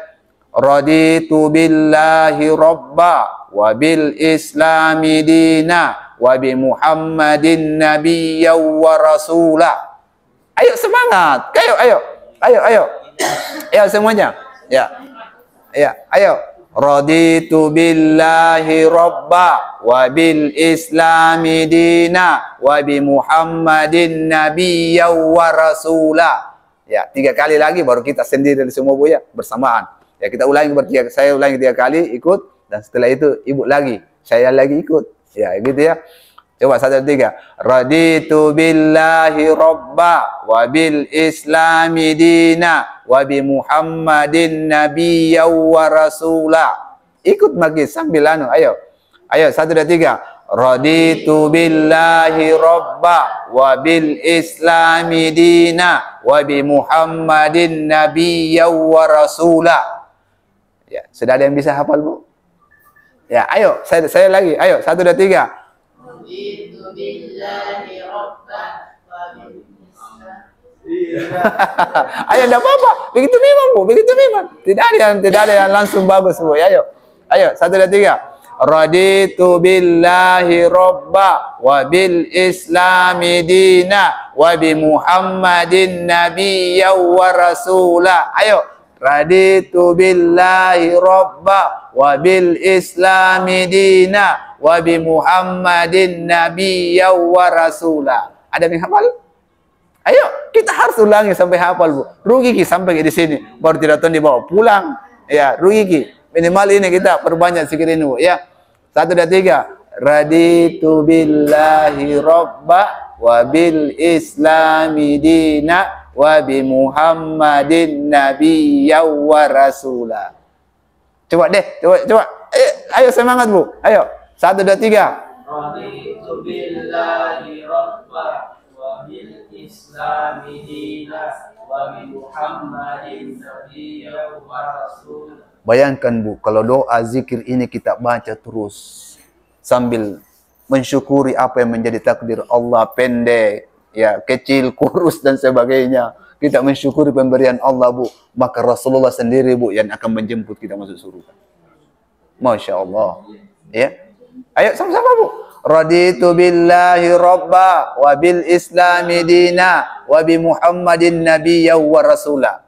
Raditu billahi rabba wa bil islami dina wa bi Muhammadin nabiyyan wa rasula. Ayo semangat. Ayo semuanya. Ya. Ya, ayo. Raditu billahi rabba wa bil islami dina wa bi Muhammadin nabiyyan wa rasula. Ya, 3 kali lagi baru kita sendiri semua, Bu, ya, bersamaan. Ya, kita ulangi bertiga, saya ulangi 3 kali, ikut, dan setelah itu ibu lagi, saya lagi ikut. Ya, gitu ya. Coba 1, 2, 3. Raditu billahi rabba wa bil islami dina wa bi Muhammadin nabiyyan wa rasula. Ikut lagi sambil ayo. Ayo 1, 2, 3. Raditu billahi rabba wa bil islami dina wa bi Muhammadin nabiyyan wa rasula. Ya, sudah ada yang bisa hafal, Bu? Ya, ayo, saya lagi. Ayo, 1, 2, 3. Raditu billahi rabban wa bil islam. Ayo, enggak apa-apa. Begitu memang, Bu, begitu memang. Tidak ada yang langsung bagus, Bu. Ayo. 1, 2, 3. Raditu billahi rabba wa bil islami dina wa bi Muhammadin nabiyyan wa rasula. Ayo. Raditu billahi rabba wa bil islami dina wa bi Muhammadin nabiyyan wa rasula. Ada yang hafal? Ayo, kita harus ulangi sampai hafal, Bu. Rugi ki sampai di sini, baru tidak tahu dibawa pulang. Ya, rugi ki. Minimal ini kita perbanyak zikir ini, Bu, ya. 1, 2, 3. Raditu billahi rabba wa bil islami dina wa bi Muhammadin nabiyyan wa rasula. Coba deh, coba. Ayo semangat, Bu. Ayo. 1, 2, 3. Raditu billahi rabba wa bil islami dina wa bi Muhammadin nabiyyan wa rasula. Bayangkan, Bu, kalau doa zikir ini kita baca terus sambil mensyukuri apa yang menjadi takdir Allah, pendek, ya, kecil, kurus dan sebagainya. Kita mensyukuri pemberian Allah, Bu, maka Rasulullah sendiri, Bu, yang akan menjemput kita masuk surga. Masya Allah. Ya. Ayo sama-sama, Bu. Raditu billahi rabba wa bil islami dina wa bi Muhammadin nabiyyan wa rasula.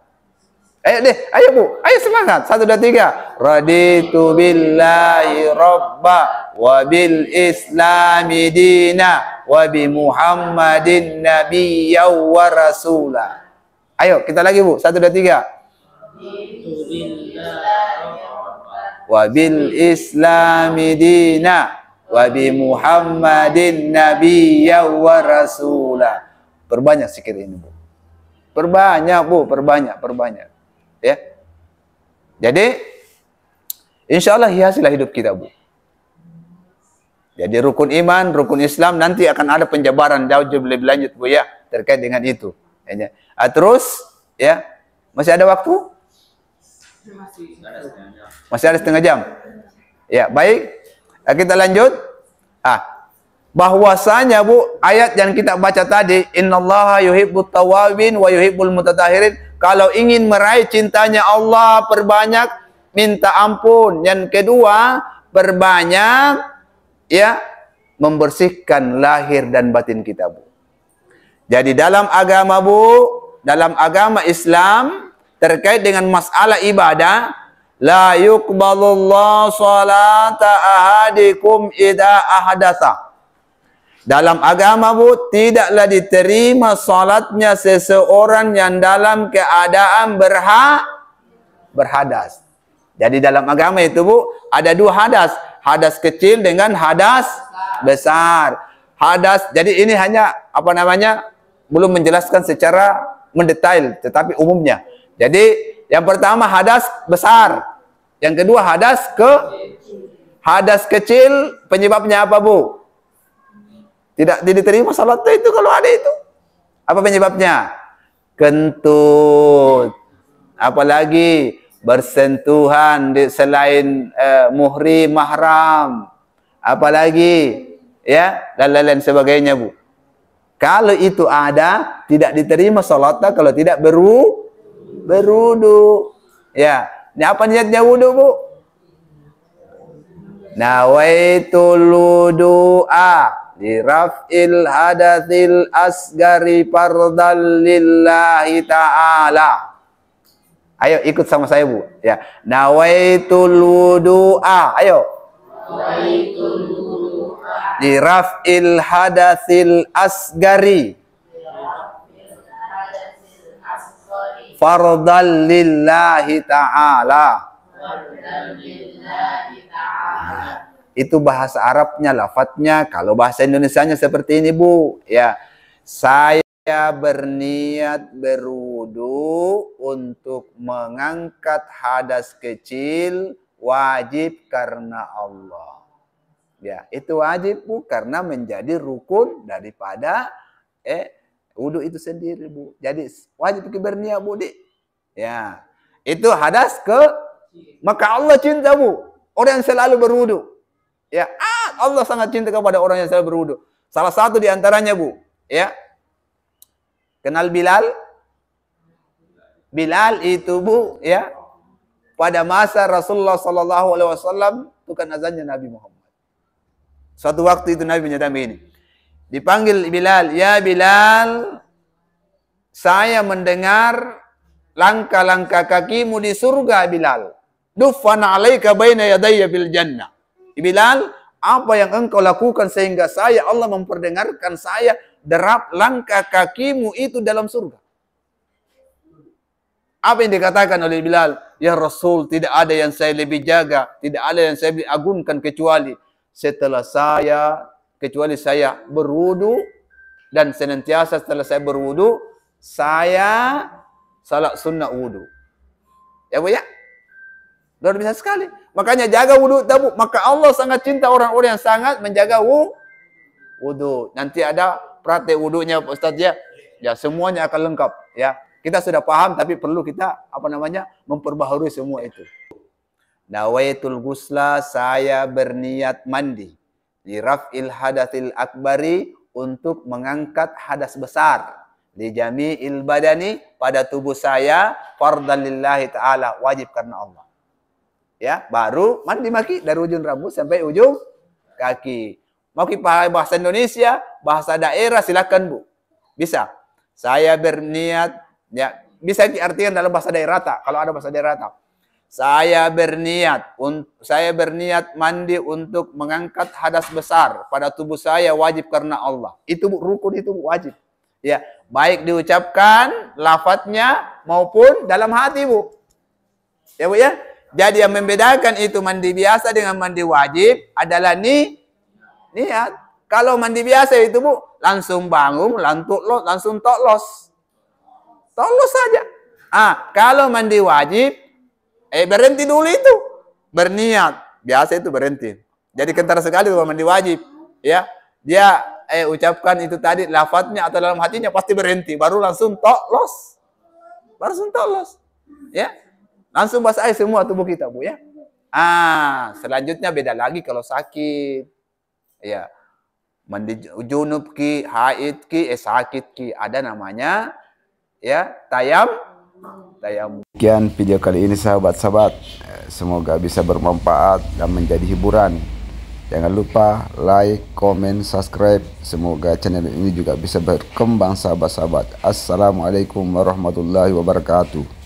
Ayo deh, ayo Bu, ayo semangat. 1, 2, 3. Raditu billahi robba wa bil islami dina wa bi Muhammadin nabiyya wa rasula. Ayo kita lagi Bu, 1, 2, 3. Wa bil islami dina wa bi Muhammadin nabiyya wa rasula. Perbanyak sikit ini Bu. Perbanyak Bu, perbanyak. Ya. Jadi insyaallah hiasilah hidup kita Bu. Jadi rukun iman, rukun Islam nanti akan ada penjabaran jauh lebih lanjut Bu ya terkait dengan itu. Ya. Terus ya, masih ada waktu? Masih ada setengah jam. Ya, baik. Kita lanjut. Bahwasanya Bu, ayat yang kita baca tadi, innallaha yuhibbut tawwabin wa yuhibbul mutatahhirin. Kalau ingin meraih cintanya Allah, perbanyak minta ampun. Yang kedua, perbanyak ya membersihkan lahir dan batin kita Bu. Jadi dalam agama Bu, dalam agama Islam terkait dengan masalah ibadah, la yuqbalullahu salata ahadikum idza ahdatsa. Dalam agama Bu, tidaklah diterima salatnya seseorang yang dalam keadaan berhadas. Jadi dalam agama itu Bu, ada 2 hadas. Hadas kecil dengan hadas besar. Hadas, jadi ini hanya apa namanya, belum menjelaskan secara mendetail, tetapi umumnya. Jadi yang pertama hadas besar. Yang kedua hadas kecil, penyebabnya apa Bu? Tidak diterima salat itu kalau ada itu. Apa penyebabnya? Kentut. Apalagi bersentuhan selain muhrim mahram. Apalagi ya dan lain-lain sebagainya Bu. Kalau itu ada, tidak diterima salatnya kalau tidak berwudu. Ya, ini apa niatnya wudu Bu? Nawaitul wudu'a li raf'il hadatsil asgari fardhan lillahi ta'ala. Ayo ikut sama saya Bu ya. Nawaitul wudu'a. Ayo. Nawaitul wudu'a li raf'il hadatsil asgari fardhan lillahi ta'ala. Itu bahasa Arabnya, lafadznya. Kalau bahasa Indonesianya seperti ini Bu ya. Saya berniat berwudu untuk mengangkat hadas kecil, wajib karena Allah. Ya, itu wajib Bu karena menjadi rukun daripada wudu itu sendiri Bu. Jadi wajib berniat Bu di. Ya. Itu hadas maka Allah cinta Bu orang yang selalu berwudu. Ya, Allah sangat cinta kepada orang yang selalu berwudu. Salah satu di antaranya Bu, ya. Kenal Bilal? Bilal itu Bu, ya. Pada masa Rasulullah sallallahu alaihi wasallam bukan azannya Nabi Muhammad. Suatu waktu itu Nabi menyatakan ini. Dipanggil Bilal, "Ya Bilal, saya mendengar langkah-langkah kakimu di surga Bilal. Dufan 'alaika baina yadayya bil jannah." Bilal, apa yang engkau lakukan sehingga Allah memperdengarkan saya derap langkah kakimu itu dalam surga? Apa yang dikatakan oleh Bilal? Ya Rasul, tidak ada yang saya lebih jaga, tidak ada yang saya lebih agungkan kecuali saya berwudu, dan senantiasa setelah saya berwudu, saya salat sunnah wudu. Ya Bu ya? Luar biasa sekali. Makanya jaga wudu tabu. Maka Allah sangat cinta orang-orang yang sangat menjaga wudu. Nanti ada praktek wudunya Pak Ustaz ya. Ya, semuanya akan lengkap ya. Kita sudah paham tapi perlu kita memperbaharui semua itu. Nawaitul ghusla, saya berniat mandi. Li raf'il hadatsil akbari, untuk mengangkat hadas besar. Li jami'il badani, pada tubuh saya, fardhan lillahi ta'ala, wajib karena Allah. Ya, baru mandi maki dari ujung rambut sampai ujung kaki. Mau pakai bahasa Indonesia, bahasa daerah silakan Bu. Bisa. Saya berniat ya bisa diartikan dalam bahasa daerah tak? Kalau ada bahasa daerah tak? Saya berniat mandi untuk mengangkat hadas besar pada tubuh saya wajib karena Allah. Itu rukun, itu wajib. Ya, baik diucapkan lafadznya maupun dalam hati, Bu. Ya, Bu ya. Jadi yang membedakan itu mandi biasa dengan mandi wajib adalah niat. Kalau mandi biasa itu, Bu, langsung bangun, langsung toklos. Toklos saja. Kalau mandi wajib, berhenti dulu itu. Berniat. Biasa itu berhenti. Jadi kentara sekali kalau mandi wajib. Ya, dia ucapkan itu tadi lafadznya atau dalam hatinya pasti berhenti. Baru langsung toklos. Ya. Langsung basah air semua tubuh kita, Bu ya. Selanjutnya beda lagi kalau sakit. Ya. Mandi junub ki, haid ki, sakit ki, ada namanya ya, tayam. Sekian video kali ini sahabat-sahabat. Semoga bisa bermanfaat dan menjadi hiburan. Jangan lupa like, comment, subscribe. Semoga channel ini juga bisa berkembang sahabat-sahabat. Assalamualaikum warahmatullahi wabarakatuh.